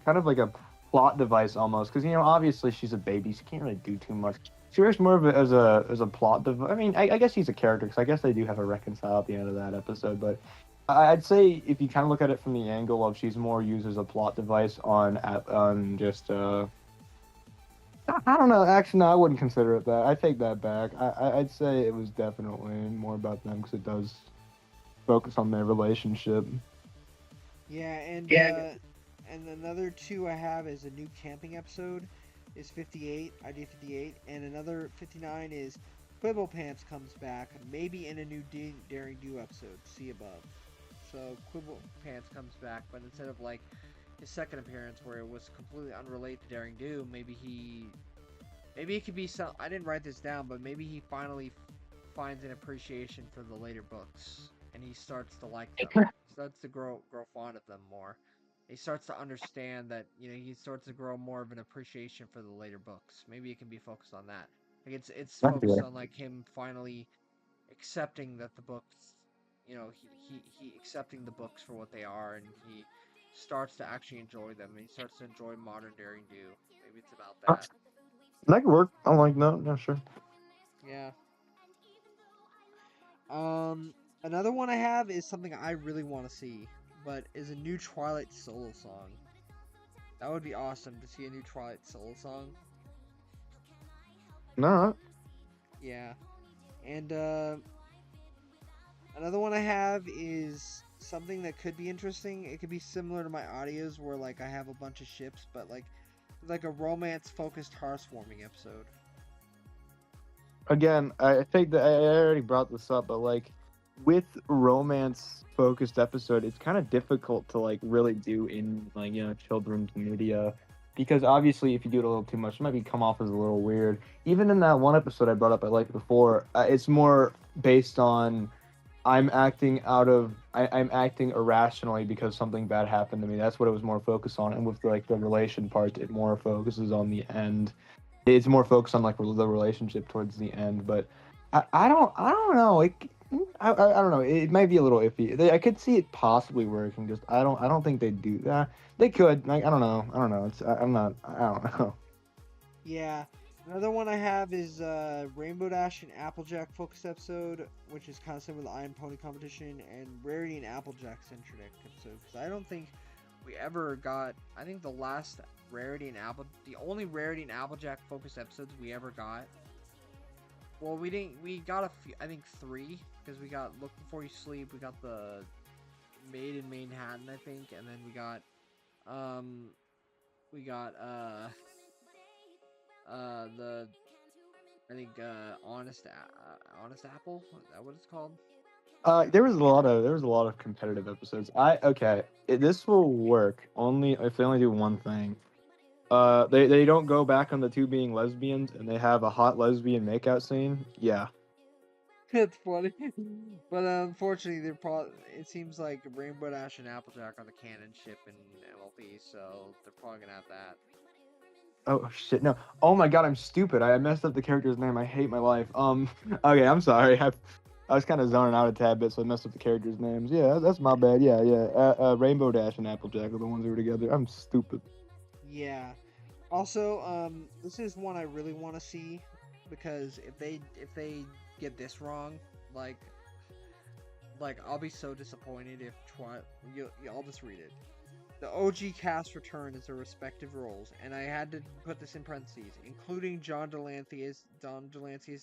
kind of like a plot device almost, because obviously she's a baby, she can't really do too much. She works more of it as a plot device. I mean, I guess she's a character, because I guess they do have a reconcile at the end of that episode, but I'd say if you kind of look at it from the angle of she's more used as a plot device on just I don't know. Actually, no, I wouldn't consider it that. I take that back. I'd say it was definitely more about them because it does focus on their relationship. Yeah, and another two I have is a new camping episode, is 58, idea 58, and another 59 is Quibble Pants comes back, maybe in a new Daring Do episode, see above. So Quibble Pants comes back, but instead of like his second appearance where it was completely unrelated to Daring Do, maybe it could be some. I didn't write this down, but maybe he finally finds an appreciation for the later books, and he starts to like them. He starts to grow fond of them more. He starts to understand that he starts to grow more of an appreciation for the later books. Maybe it can be focused on that. Like it's focused on like him finally accepting that the books, he accepting the books for what they are, and he starts to actually enjoy them, and he starts to enjoy modern Daring Do. Maybe it's about that. That could work. I'm like, no, sure. Yeah. Another one I have is something I really want to see, but is a new Twilight solo song. That would be awesome to see a new Twilight solo song. No. Yeah. And another one I have is something that could be interesting. It could be similar to my audios where like I have a bunch of ships, but like a romance focused heartwarming episode. Again, I think that I already brought this up, but like with romance focused episode, it's kind of difficult to like really do in like children's media, because obviously if you do it a little too much, it might come off as a little weird. Even in that one episode I brought up, I liked before, it's more based on I'm acting irrationally because something bad happened to me. That's what it was more focused on. And with like the relation part, it more focuses on the end. It's more focused on like the relationship towards the end. But I don't know. Like I don't know. It might be a little iffy. I could see it possibly working. Just I don't think they do that. They could. Like I don't know. It's I'm not. I don't know. Yeah. Another one I have is Rainbow Dash and Applejack focus episode, which is kind of similar to the Iron Pony competition, and Rarity and Applejack centric episode. Because I don't think we ever got. I think the last the only Rarity and Applejack focus episodes we ever got. Well, we didn't. We got a few. I think 3, because we got Look Before You Sleep. We got the Maid in Manhattan, I think, and then we got the I think Honest Apple. Is that what it's called? There was a lot of competitive episodes. This will work only if they only do one thing. They don't go back on the two being lesbians and they have a hot lesbian makeout scene. Yeah. It's funny, but unfortunately, it seems like Rainbow Dash and Applejack are the canon ship in MLP, so they're probably gonna have that. Oh shit, no. Oh my god, I'm stupid. I messed up the character's name. I hate my life. Okay, I'm sorry. I was kind of zoning out a tad bit, so I messed up the characters' names. Yeah, that's my bad. Yeah. Rainbow Dash and Applejack are the ones who were together. I'm stupid. Yeah. Also, this is one I really want to see, because if they get this wrong, like I'll be so disappointed if I'll just read it. The OG cast return as their respective roles, and I had to put this in parentheses, including John Delancey as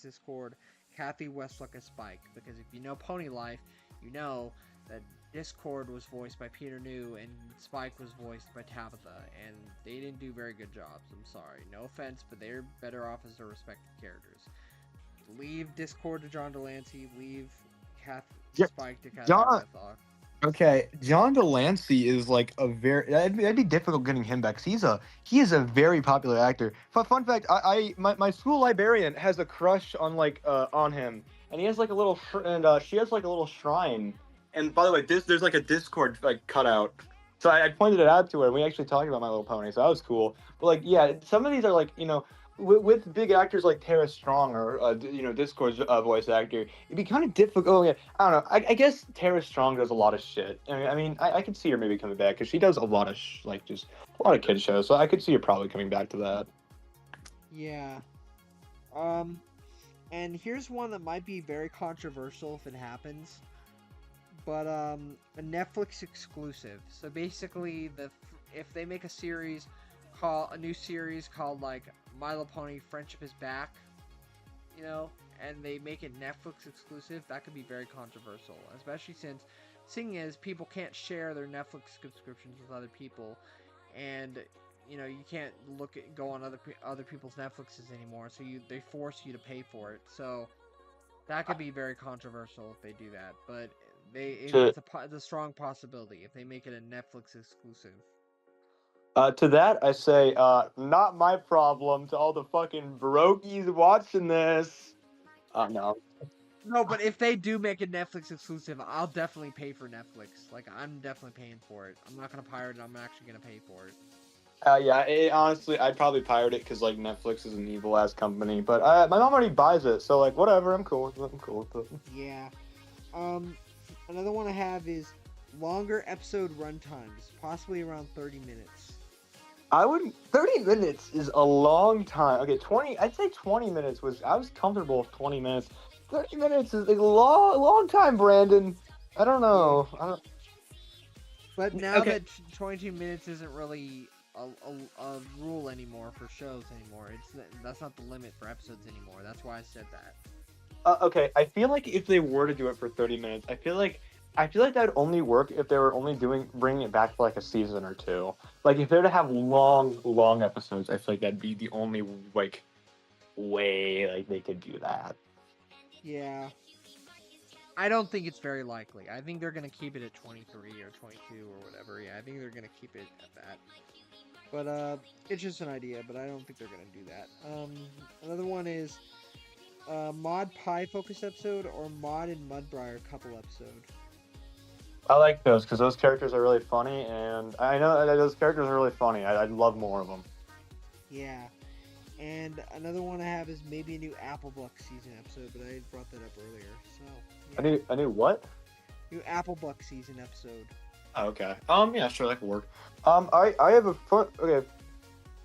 Discord, Kathy Westlock as Spike, because if you know Pony Life, you know that Discord was voiced by Peter New and Spike was voiced by Tabitha, and they didn't do very good jobs. I'm sorry, no offense, but they're better off as their respective characters. Leave Discord to John Delancey, leave Spike to Kathy Westlock. Okay, John Delancey is like a very that'd be difficult getting him back. 'Cause he is a very popular actor. Fun fact, my school librarian has a crush on him, and he has like a little she has like a little shrine. And by the way, there's like a Discord like cutout. So I pointed it out to her, and we actually talked about My Little Pony, so that was cool. But like, yeah, some of these are like, with big actors like Tara Strong or Discord's voice actor, it'd be kind of difficult. Yeah, I don't know. I guess Tara Strong does a lot of shit. I could see her maybe coming back because she does a lot of just a lot of kid shows. So I could see her probably coming back to that. Yeah. And here's one that might be very controversial if it happens, but a Netflix exclusive. So basically, if they make a new series called like My Little Pony Friendship is Back, and they make it Netflix exclusive, that could be very controversial, especially since seeing as people can't share their Netflix subscriptions with other people, and you can't go on other people's Netflixes anymore, so they force you to pay for it. So that could be very controversial if they do that, but it's a strong possibility if they make it a Netflix exclusive. To that, I say, not my problem. To all the fucking brokies watching this. No. No, but if they do make a Netflix exclusive, I'll definitely pay for Netflix. Like, I'm definitely paying for it. I'm not gonna pirate it. I'm actually gonna pay for it. Yeah. Honestly, I'd probably pirate it because like Netflix is an evil ass company. But my mom already buys it, so like whatever. I'm cool with it. Yeah. Another one I have is longer episode runtimes, possibly around 30 minutes. 30 minutes is a long time. Okay, 20. I'd say 20 minutes I was comfortable with 20 minutes. 30 minutes is a long time, Brandon. I don't know. But now that 22 minutes isn't really a rule anymore for shows anymore. That's not the limit for episodes anymore. That's why I said that. Okay, I feel like if they were to do it for 30 minutes, I feel like that would only work if they were only bringing it back for like a season or two. Like if they're to have long episodes, I feel like that'd be the only like way like they could do that. Yeah. I don't think it's very likely. I think they're gonna keep it at 23 or 22 or whatever. Yeah, I think they're gonna keep it at that. But it's just an idea, but I don't think they're gonna do that. Another one is Mod Pie focus episode or Mod and Mudbriar couple episode. I like those because those characters are really funny, and I know that those characters are really funny. I'd love more of them. Yeah. And another one I have is maybe a new Applebuck season episode, but I brought that up earlier. So yeah. A new what? New Applebuck season episode. Oh, okay. Yeah, sure, that could work. I have a fun. Okay,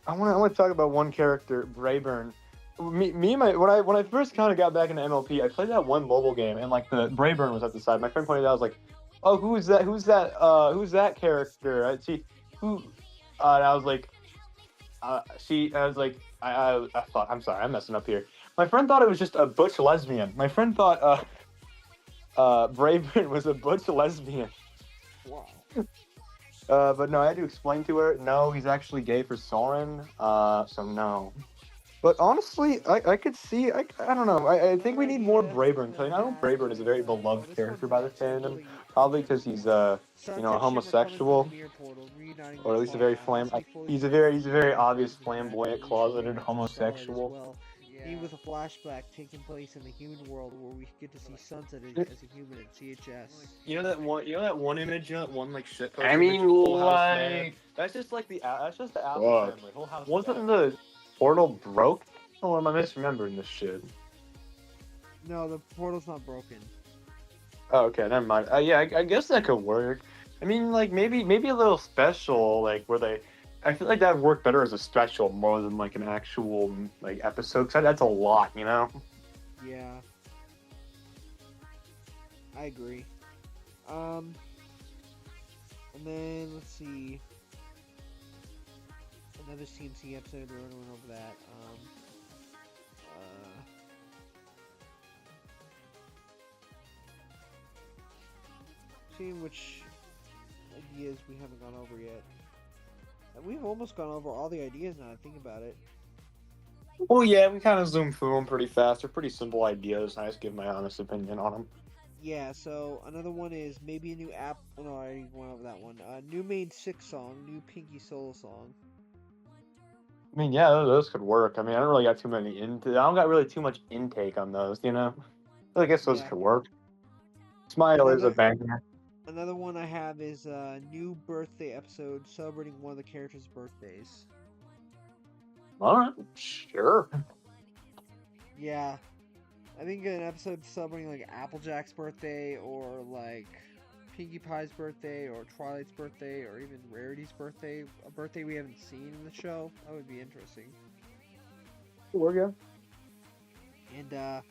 I want to talk about one character, Brayburn. When I first kind of got back into MLP, I played that one mobile game, and like the Brayburn was at the side. My friend pointed out, I was like, "Oh, who's that? Who's that character?" And I was like, I thought, I'm sorry, I'm messing up here. My friend thought it was just a butch lesbian. My friend thought Brayburn was a butch lesbian. Wow. But no, I had to explain to her, no, he's actually gay for Soren, so no. But honestly, I could see, I don't know, I think we need more Brayburn. I know Brayburn is a very beloved character by the fandom, probably because he's, a homosexual, or at least he's a very obvious flamboyant, closeted homosexual. With a flashback taking place in the human world where we get to see Sunset as a human at CHS. You know that one image, one like shit post. I mean, like that's just the Apple family. Whole house. Wasn't the portal broke? Or am I misremembering this shit? No, the portal's not broken. Oh, okay, never mind. Yeah, I guess that could work. I mean, like maybe a little special, like where they I feel like that would work better as a special more than like an actual like episode. Cause that's a lot, you know. Yeah, I agree. Um, and then let's see, another CMC episode. We already went over that. Uh, seeing which ideas we haven't gone over yet. We've almost gone over all the ideas now. I think about it. Well, yeah, we kind of zoomed through them pretty fast. They're pretty simple ideas. I just give my honest opinion on them. Yeah, so another one is maybe a new app. Oh, no, I already went over that one. New main six song, new Pinky solo song. I mean, yeah, those could work. I mean, I don't really got too many I don't got really too much intake on those, you know. I guess those Yeah. could work. Smile is a banger. Another one I have is a new birthday episode celebrating one of the characters' birthdays. All right, sure. Yeah, I think an episode celebrating like Applejack's birthday or like Pinkie Pie's birthday or Twilight's birthday or even Rarity's birthday, a birthday we haven't seen in the show. That would be interesting. We're good. And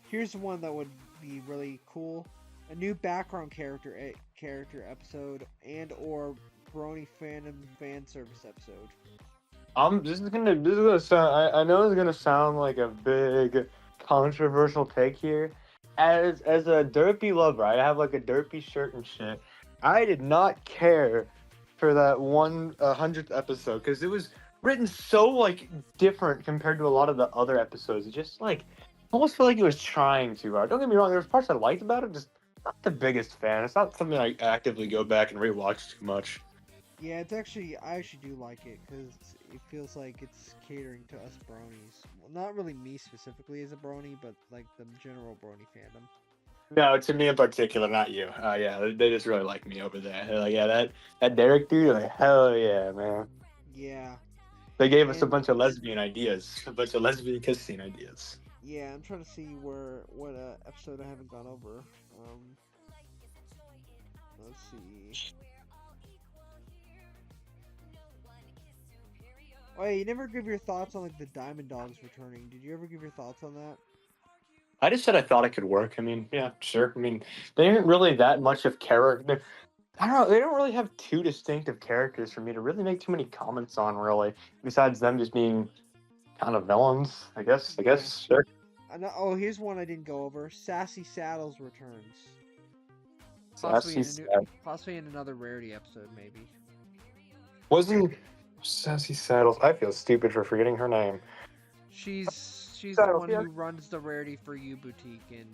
here's one that would be really cool: a new background character episode and or Brony fandom fan service episode. This is gonna sound. I know it's gonna sound like a big controversial take here. As a derpy lover, I have like a derpy shirt and shit. I did not care for that 100th episode because it was written so like different compared to a lot of the other episodes. It just like almost felt like it was trying too hard. Don't get me wrong, there was parts I liked about it, just not the biggest fan. It's not something I actively go back and rewatch too much. Yeah, I actually do like it because it feels like it's catering to us bronies. Well, not really me specifically as a brony, but like the general brony fandom. No, to me in particular, not you. Yeah, they just really like me over there. They're like, yeah, that Derek dude, like, hell yeah, man. Yeah. They gave us a And bunch of lesbian ideas, a bunch of lesbian kissing ideas. yeah, I'm trying to see what episode I haven't gone over. Let's see. Oh yeah, you never give your thoughts on like the Diamond Dogs returning. Did you ever give your thoughts on that? I just said I thought it could work. I mean, yeah, sure. I mean, they aren't really that much of character. I don't know. They don't really have two distinctive characters for me to really make too many comments on, really. Besides them just being kind of villains, I guess. I guess, sure. Oh, here's one I didn't go over. Sassy Saddles returns. Possibly in another Rarity episode, maybe. Wasn't Sassy Saddles? I feel stupid for forgetting her name. She's the Saddles, one yeah. who runs the Rarity for You boutique in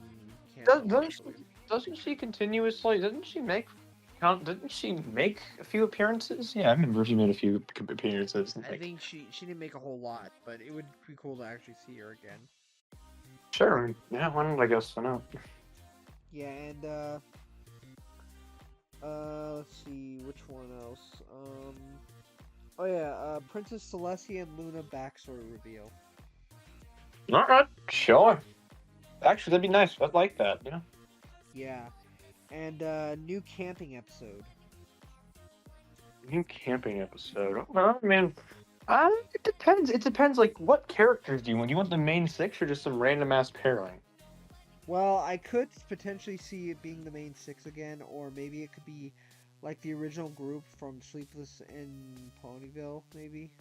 Doesn't she continuously? Doesn't she make a few appearances? Yeah, I remember she made a few appearances. I think she didn't make a whole lot, but it would be cool to actually see her again. Sure. Yeah, why not? I guess so. No. Yeah, and let's see which one else. Oh yeah, Princess Celestia and Luna backstory reveal. All right, sure. Actually, that'd be nice. I'd like that. You know. Yeah, and new camping episode. New camping episode. Well, I mean, it depends. It depends. Like, what characters do you want? Do you want the main six or just some random ass pairing? Well, I could potentially see it being the main six again, or maybe it could be like the original group from Sleepless in Ponyville. Maybe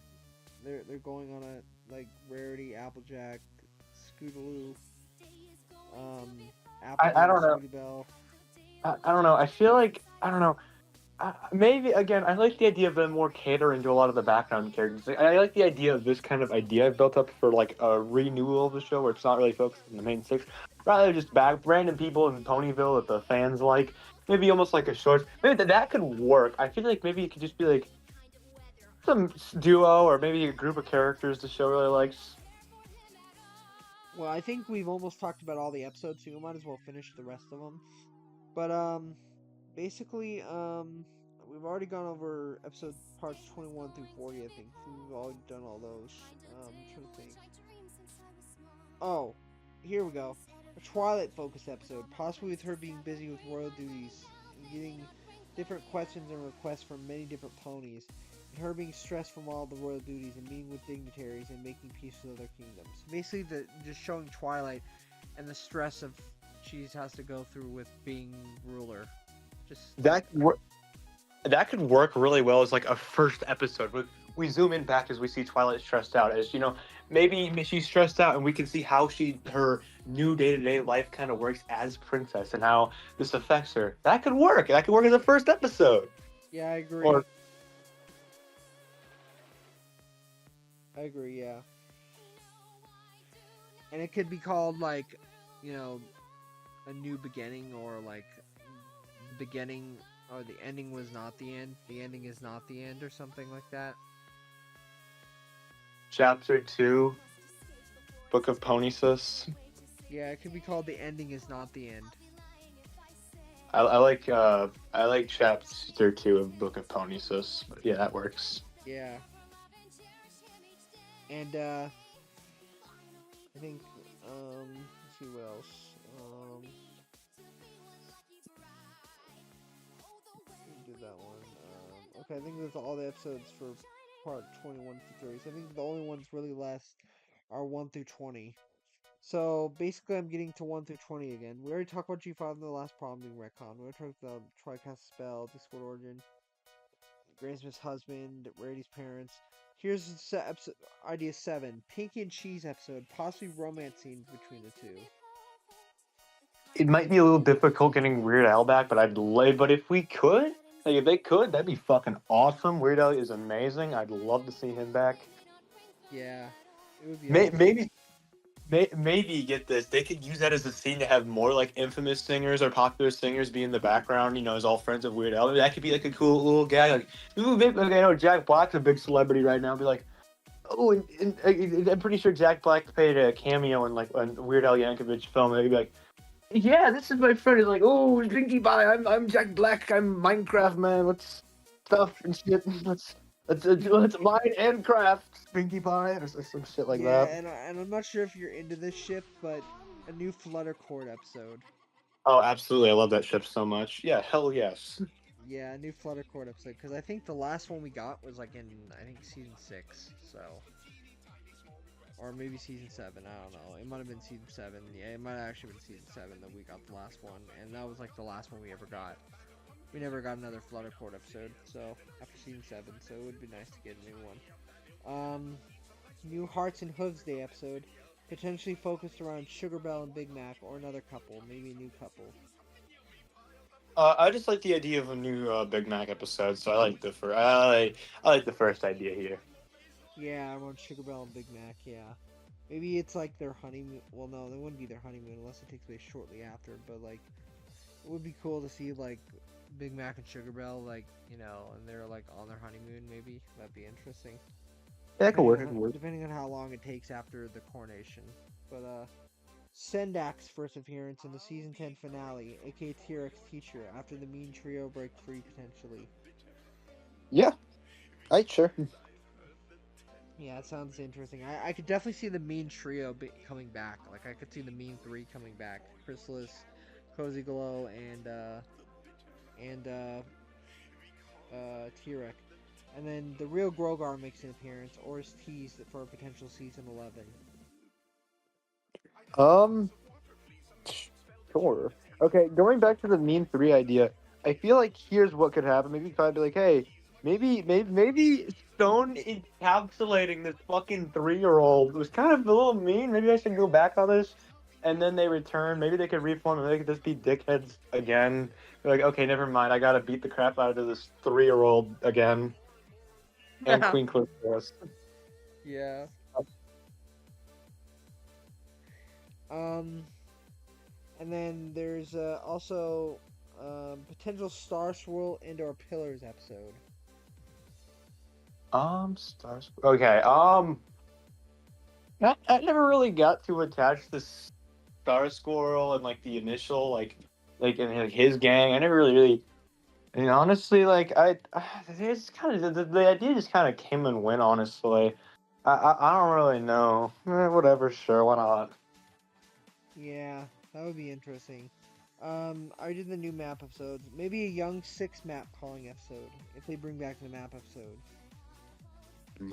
they're going on a like Rarity, Applejack, Scootaloo, I don't know. Scooty-Bell. I don't know. I feel like I don't know. Maybe again, I like the idea of them more catering to a lot of the background characters. I like the idea of this kind of idea I've built up for like a renewal of the show, where it's not really focused on the main six, rather just random people in Ponyville that the fans like. Maybe almost like a short. Maybe that could work. I feel like maybe it could just be like some duo or maybe a group of characters the show really likes. Well, I think we've almost talked about all the episodes, so we might as well finish the rest of them. But basically, we've already gone over episode parts 21 through 40. I think we've already done all those. I'm trying to think. Oh, here we go. A Twilight focused episode, possibly with her being busy with royal duties and getting different questions and requests from many different ponies. her being stressed from all the royal duties and meeting with dignitaries and making peace with other kingdoms. Basically, just showing Twilight and the stress of she has to go through with being ruler. Just that could work really well as like a first episode. We zoom in back as we see Twilight stressed out, as maybe she's stressed out, and we can see how her new day-to-day life kind of works as princess and how this affects her. That could work. That could work as a first episode. Yeah, I agree. I agree, yeah. And it could be called like, a new beginning, or like beginning, or the ending was not the end. The ending is not the end, or something like that. Chapter 2, Book of Ponysus. Yeah, it could be called The Ending Is Not the End. I like chapter 2 of Book of Ponysus. Yeah, that works. Yeah. And I think let's see what else. Did that one. Okay, I think that's all the episodes for part 21 through 30. So I think the only ones really last are 1 through 20. So basically, I'm getting to 1 through 20 again. We already talked about G5 in the last problem being retcon. We already talked about Tricast Spell, Discord Origin, Graysmith's husband, Rarity's parents. Here's episode idea 7: Pinky and Cheese episode, possibly romance scenes between the two. It might be a little difficult getting Weird Al back, but but if we could, like if they could, that'd be fucking awesome. Weird Al is amazing. I'd love to see him back. Yeah, it would be awesome. Maybe get this. They could use that as a scene to have more like infamous singers or popular singers be in the background. As all friends of Weird Al. That could be like a cool little gag. Like, ooh, maybe, I know Jack Black's a big celebrity right now. Be like, oh, and I'm pretty sure Jack Black played a cameo in like a Weird Al Yankovic film. They'd be like, yeah, this is my friend. He's like, oh, Pinkie Pie. I'm Jack Black. I'm Minecraft man. Let's stuff and shit. Let's mine and craft Pinkie Pie or some shit like that. Yeah, and I'm not sure if you're into this ship, but a new Flutter Court episode. Oh, absolutely. I love that ship so much. Yeah, hell yes. Yeah, a new Flutter Court episode, because I think the last one we got was like in, I think, season 6, so. Or maybe season 7, I don't know. It might have been season 7. Yeah, it might have actually been season 7 that we got the last one, and that was like the last one we ever got. We never got another Flutter Court episode, so, after season 7, so it would be nice to get a new one. New Hearts and Hooves Day episode, potentially focused around Sugar Belle and Big Mac, or another couple, maybe a new couple. I just like the idea of a new Big Mac episode, so I like the first. I like the first idea here. Yeah, around Sugar Belle and Big Mac. Yeah, maybe it's like their honeymoon. Well, no, it wouldn't be their honeymoon unless it takes place shortly after. But like, it would be cool to see like Big Mac and Sugar Belle, like and they're like on their honeymoon. Maybe that'd be interesting. Yeah, it could work. Depending on how long it takes after the coronation. But Sendak's first appearance in the season 10 finale, aka T-Rex teacher, after the mean trio break free potentially. Yeah, sure. Yeah, it sounds interesting. I could definitely see the mean trio coming back. Like I could see the mean 3 coming back: Chrysalis, Cozy Glow, and T-Rex. And then the real Grogar makes an appearance, or is teased for a potential season 11. Sure. Okay, going back to the meme 3 idea, I feel like here's what could happen. Maybe I'd be like, hey, maybe Stone encapsulating this fucking 3-year-old was kind of a little mean. Maybe I should go back on this. And then they return. Maybe they could reform and they could just be dickheads again. They're like, okay, never mind. I gotta beat the crap out of this 3-year-old again. And Queen Clitoris. Yeah. And then there's also potential Star Swirl and/or Pillars episode. Stars. Okay. I never really got to attach the Star Squirrel and like the initial like and his gang. I never really. And honestly, like it's kind of the idea just kind of came and went. Honestly, I don't really know. Whatever, sure, why not? Yeah, that would be interesting. I did the new map episodes. Maybe a young 6 map calling episode if they bring back the map episode.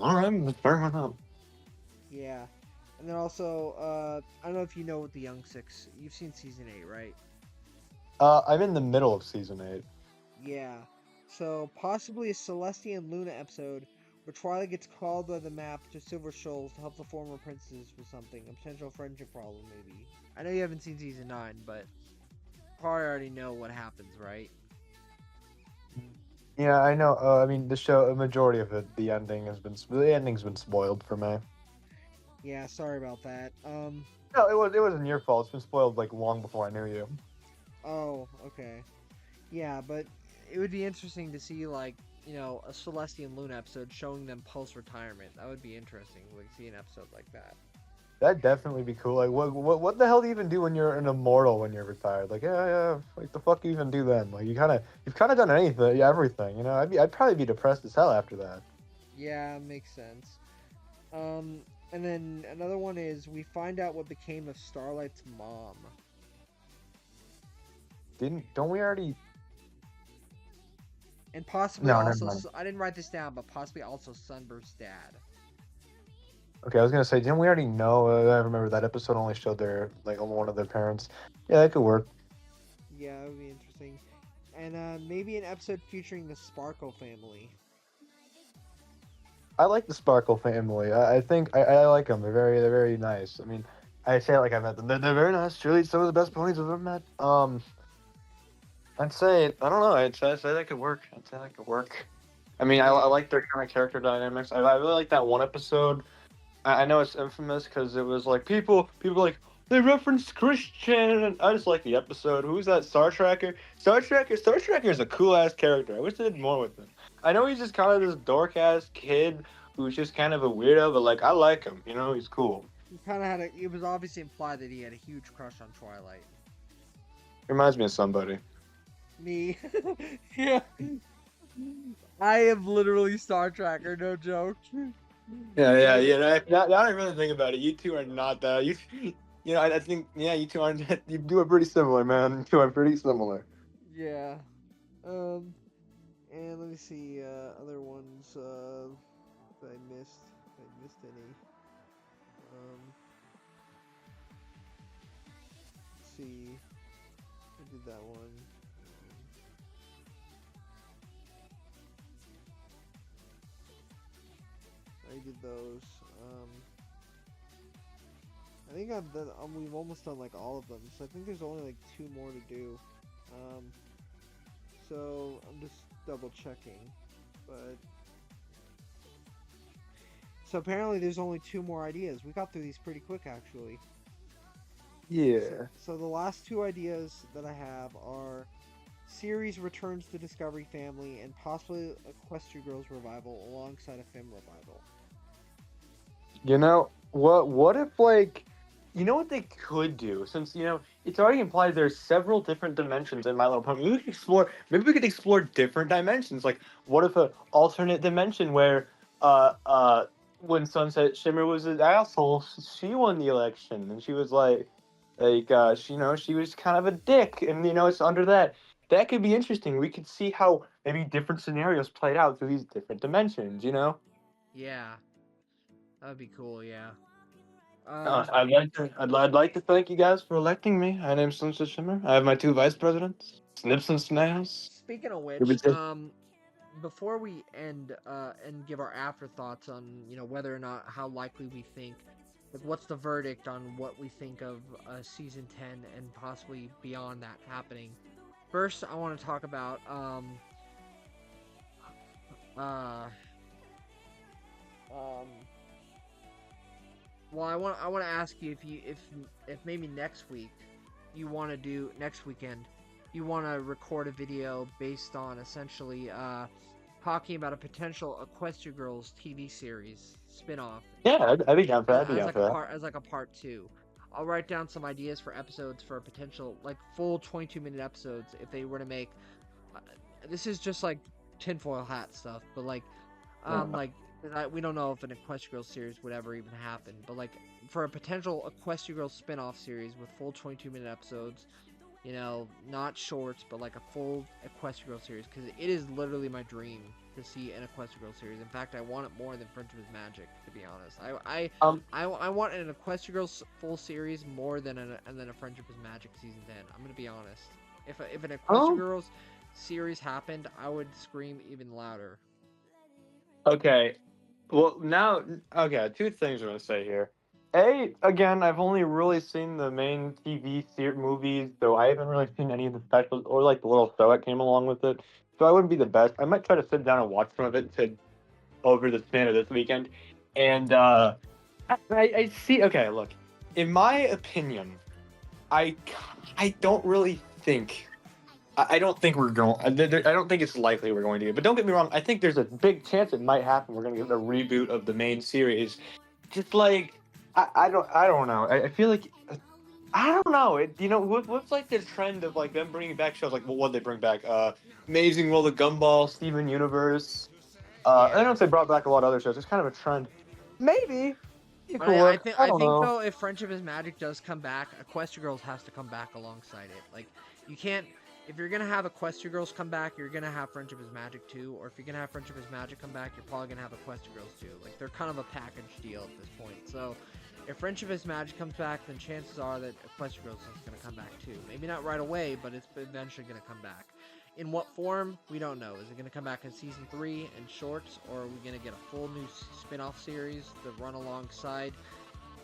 All right, fair enough. Yeah. And then also, I don't know if you know what the Young Six. You've seen season 8, right? I'm in the middle of season 8. Yeah. So possibly a Celestia and Luna episode where Twilight gets called by the map to Silver Shoals to help the former princesses with something, a potential friendship problem, maybe. I know you haven't seen season 9, but probably already know what happens, right? Yeah, I know. I mean, the show, a majority of it, the ending's been spoiled for me. Yeah, sorry about that. No, it wasn't your fault. It's been spoiled like long before I knew you. Oh, okay. Yeah, but it would be interesting to see, like, a Celestia and Luna episode showing them post-retirement. That would be interesting, like, see an episode like that. That'd definitely be cool. Like, what the hell do you even do when you're an immortal when you're retired? Like, yeah, like the fuck do you even do then? Like, you've kind of done anything, everything. I'd probably be depressed as hell after that. Yeah, makes sense. And then another one is we find out what became of Starlight's mom. Don't we already? And possibly No, never also, mind. I didn't write this down, but possibly also Sunburst's dad. Okay, I was gonna say, didn't we already know? I remember that episode only showed their like one of their parents. Yeah, that could work. Yeah, that would be interesting. And maybe an episode featuring the Sparkle family. I like the Sparkle family. I think I like them. They're very nice. I mean, I say it like I met them. They're very nice. Truly, some of the best ponies I've ever met. I'd say I don't know. I'd say that could work. I'd say that could work. I mean, I like their kind of character dynamics. I really like that one episode. I know it's infamous because it was like people like they referenced Christian. And I just like the episode. Who's that Star Tracker? Star Tracker is a cool ass character. I wish they did more with him. I know he's just kind of this dork ass kid who's just kind of a weirdo, but like I like him. He's cool. He kind of had it was obviously implied that he had a huge crush on Twilight. Reminds me of somebody. Me. Yeah. I am literally Star Tracker, no joke. Yeah. Now I really think about it. You two are not that. I think you two aren't. You do are pretty similar, man. You two are pretty similar. Yeah. And let me see, other ones, that I missed. If I missed any. Let's see. I did that one. I did those. I think I've done. We've almost done like all of them. So I think there's only like 2 more to do. So I'm just double checking, but so apparently there's only 2 more ideas. We got through these pretty quick, actually. Yeah. So the last 2 ideas that I have are series returns the Discovery Family and possibly Equestria Girls revival alongside a Femme revival. What if like what they could do, since it's already implied there's several different dimensions in My Little Pony. Maybe we could explore different dimensions. Like, what if an alternate dimension where when Sunset Shimmer was an asshole, she won the election and she was she was kind of a dick, and it's under that could be interesting. We could see how maybe different scenarios played out through these different dimensions. Yeah, that would be cool. Yeah. I'd like to thank you guys for electing me. My name's Sunset Shimmer. I have my 2 vice presidents, Snips and Snails. Speaking of which, Every day. before we end and give our afterthoughts on whether or not how likely we think, like what's the verdict on what we think of season 10 and possibly beyond that happening. First, I want to talk about well, I want to ask you if maybe next weekend you want to record a video based on essentially talking about a potential Equestria Girls TV series spin-off. Yeah, I'd be down for that. I'd be down for that. As like a part 2. I'll write down some ideas for episodes for a potential like full 22-minute episodes if they were to make. This is just like tinfoil hat stuff, but like we don't know if an Equestria Girls series would ever even happen, but like for a potential Equestria Girls spin-off series with full 22-minute episodes, not shorts, but like a full Equestria Girls series, because it is literally my dream to see an Equestria series. In fact, I want it more than Friendship is Magic, to be honest. I want an Equestria full series more than a Friendship is Magic season 10. I'm gonna be honest. If an Equestria series happened, I would scream even louder. Okay. Well, now, okay, two things I'm going to say here. Again, I've only really seen the main TV movies, so I haven't really seen any of the specials or like the little show that came along with it. So I wouldn't be the best. I might try to sit down and watch some of it over the span of this weekend. And I see. Okay, look. In my opinion, I I don't really think. I don't think we're going. I don't think it's likely we're going to. But don't get me wrong. I think there's a big chance it might happen. We're going to get a reboot of the main series. Just like I don't know. I feel like I don't know. What's like the trend of like them bringing back shows like what they bring back? Amazing World of Gumball, Steven Universe. I don't know if they brought back a lot of other shows. It's kind of a trend. Maybe. It could work. I think know. though, if Friendship is Magic does come back, Equestria Girls has to come back alongside it. Like, you can't. If you're gonna have Equestria Girls come back, you're gonna have Friendship is Magic too. Or if you're gonna have Friendship is Magic come back, you're probably gonna have Equestria Girls too. Like, they're kind of a package deal at this point. So, if Friendship is Magic comes back, then chances are that Equestria Girls is gonna come back too. Maybe not right away, but it's eventually gonna come back. In what form, we don't know. Is it going to come back in Season 3 in shorts, or are we going to get a full new spin-off series to run alongside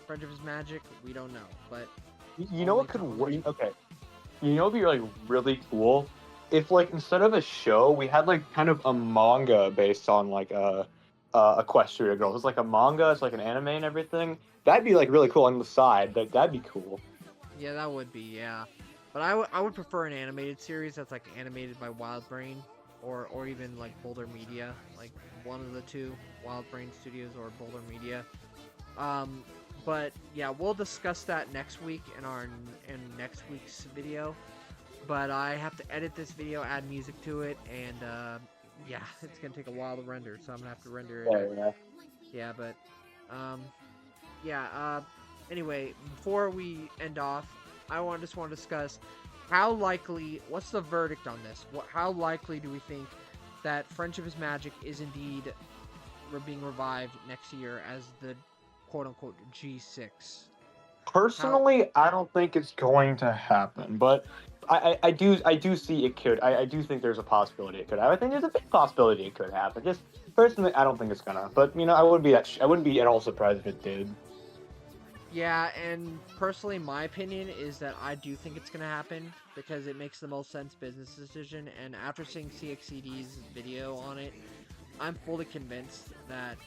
Friendship is Magic? We don't know, but... You know what could work? Okay. You know what would be like really cool? If like instead of a show, we had like kind of a manga based on like Equestria Girls. It's like a manga, it's like an anime and everything. That'd be like really cool on the side. That'd be cool. Yeah, that would be, yeah. But I would prefer an animated series that's like animated by WildBrain or even like Boulder Media, like one of the two, WildBrain Studios or Boulder Media. But yeah, we'll discuss that next week in next week's video. But I have to edit this video, add music to it, and yeah, it's gonna take a while to render, so I'm gonna have to render it. Yeah, but anyway, before we end off, I just want to discuss what's the verdict on this? How likely do we think that Friendship is Magic is indeed being revived next year as the quote-unquote G6? Personally, I don't think it's going to happen, but I do see it could. I do think there's a possibility it could happen. I think there's a big possibility it could happen. Just personally, I don't think it's gonna. But I wouldn't be at all surprised if it did. Yeah, and personally, my opinion is that I do think it's going to happen because it makes the most sense business decision, and after seeing CXCD's video on it, I'm fully convinced that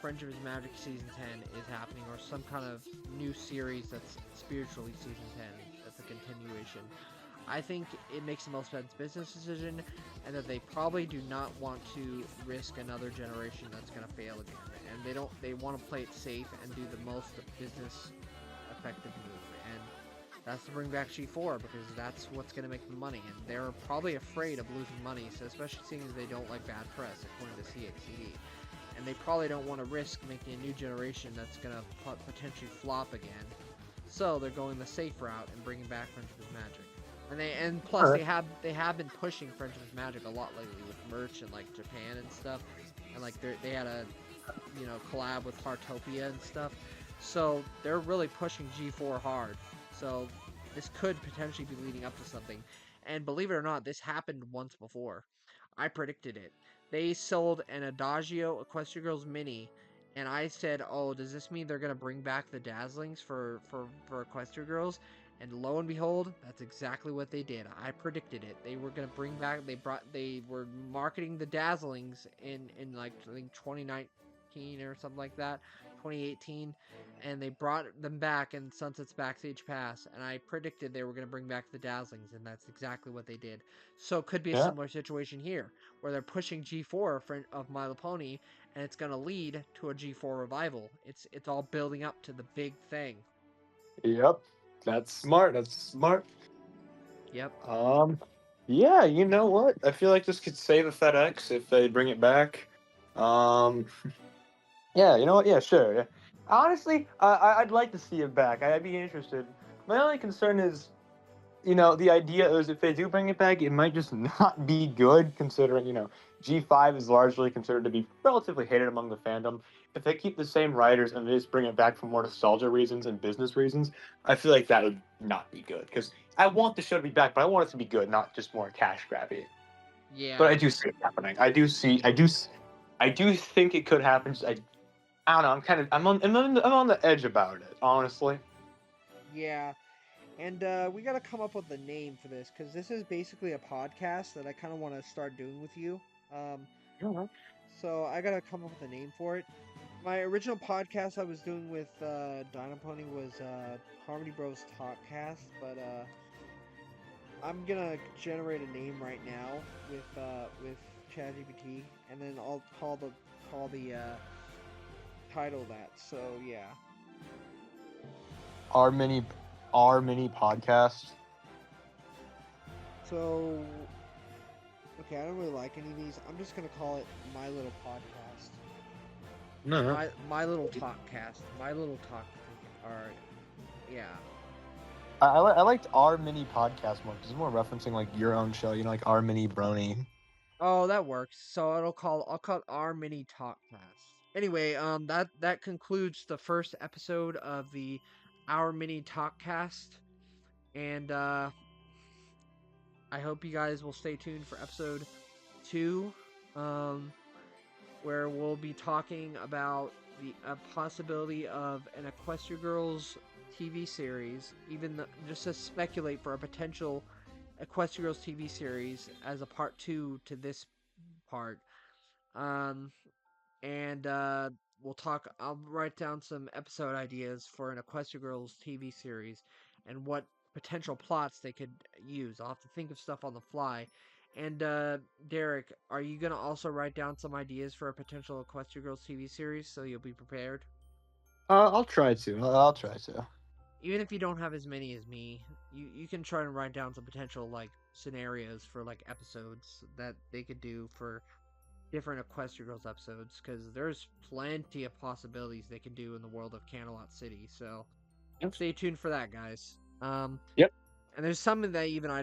Friendship is Magic Season 10 is happening, or some kind of new series that's spiritually Season 10, that's a continuation. I think it makes the most sense business decision, and that they probably do not want to risk another generation that's going to fail again. And they want to play it safe and do the most business effective move. And that's to bring back G4, because that's what's going to make them money. And they're probably afraid of losing money, so especially seeing as they don't like bad press, according to CXCD. And they probably don't want to risk making a new generation that's going to potentially flop again. So they're going the safe route and bringing back Friendship is Magic. And plus they have been pushing Friendship is Magic a lot lately with merch and like Japan and stuff, and like they had a collab with Heartopia and stuff, so they're really pushing G4 hard. So this could potentially be leading up to something, and believe it or not, this happened once before. I predicted it. They sold an Adagio Equestria Girls Mini, and I said, "Oh, does this mean they're gonna bring back the Dazzlings for Equestria Girls?" And lo and behold, that's exactly what they did. I predicted it. They were gonna bring back. They were marketing the Dazzlings in like I think 2019 or something like that, 2018, and they brought them back in Sunset's Backstage Pass. And I predicted they were gonna bring back the Dazzlings, and that's exactly what they did. So it could be a similar situation here, where they're pushing G4 of My Little Pony, and it's gonna lead to a G4 revival. It's all building up to the big thing. Yep. That's smart. Yep. Yeah, you know what? I feel like this could save a FedEx if they bring it back. Yeah, you know what? Yeah, sure. Yeah. Honestly, I'd like to see it back. I'd be interested. My only concern is the idea is if they do bring it back, it might just not be good, considering G5 is largely considered to be relatively hated among the fandom. If they keep the same writers and they just bring it back for more nostalgia reasons and business reasons, I feel like that would not be good. Because I want the show to be back, but I want it to be good, not just more cash grabby. Yeah. But I do see it happening. I do think it could happen. I don't know. I'm on the edge about it, honestly. Yeah. And we got to come up with a name for this, because this is basically a podcast that I kind of want to start doing with you. So I got to come up with a name for it. My original podcast I was doing with Brony Pony was Harmony Bros Talkcast, but I'm gonna generate a name right now with ChatGPT, and then I'll call the title that. So yeah. Our mini podcast. So okay, I don't really like any of these. I'm just gonna call it My Little Podcast. No. My Little Talkcast. My Little Talk. Alright. Yeah. I liked Our Mini Podcast more because it's more referencing like your own show, like Our Mini Brony. Oh, that works. So I'll call it Our Mini Talkcast. Anyway, that concludes the first episode of the Our Mini Talkcast, and I hope you guys will stay tuned for episode 2, where we'll be talking about the possibility of an Equestria Girls TV series, just to speculate for a potential Equestria Girls TV series as a part 2 to this part. And I'll write down some episode ideas for an Equestria Girls TV series and what potential plots they could use. I'll have to think of stuff on the fly. And Derek, are you gonna also write down some ideas for a potential Equestria Girls TV series so you'll be prepared? I'll try to. I'll try to. Even if you don't have as many as me, you can try and write down some potential like scenarios for like episodes that they could do for different Equestria Girls episodes, because there's plenty of possibilities they can do in the world of Canterlot City. So stay tuned for that, guys. Yep. And there's some that even I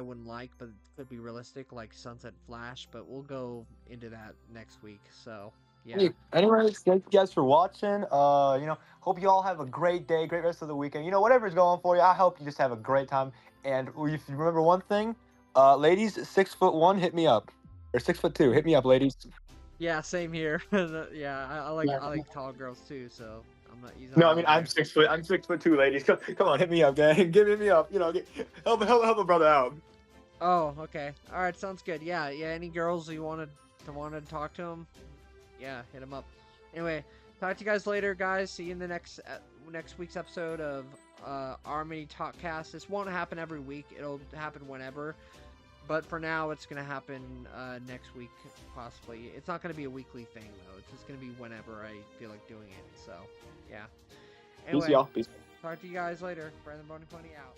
wouldn't like, but it could be realistic, like Sunset Flash. But we'll go into that next week. So yeah. Anyways, thank you guys for watching. Hope you all have a great day, great rest of the weekend. Whatever's going for you, I hope you just have a great time. And if you remember one thing, ladies, 6'1", hit me up. Or 6'2", hit me up, ladies. Yeah, same here. Yeah, I like tall girls too. So I'm not using. No, I mean I'm 6 foot. I'm 6'2", ladies. Come on, hit me up, gang. Hit me up. Help a brother out. Oh, okay. All right, sounds good. Yeah. Any girls you wanted to talk to them? Yeah, hit them up. Anyway, talk to you guys later, guys. See you in the next week's episode of Our Mini Talkcast. This won't happen every week. It'll happen whenever. But for now, it's going to happen next week, possibly. It's not going to be a weekly thing, though. It's just going to be whenever I feel like doing it. So, yeah. Anyway, Peace, y'all. Peace. Talk to you guys later. Brony Pony out.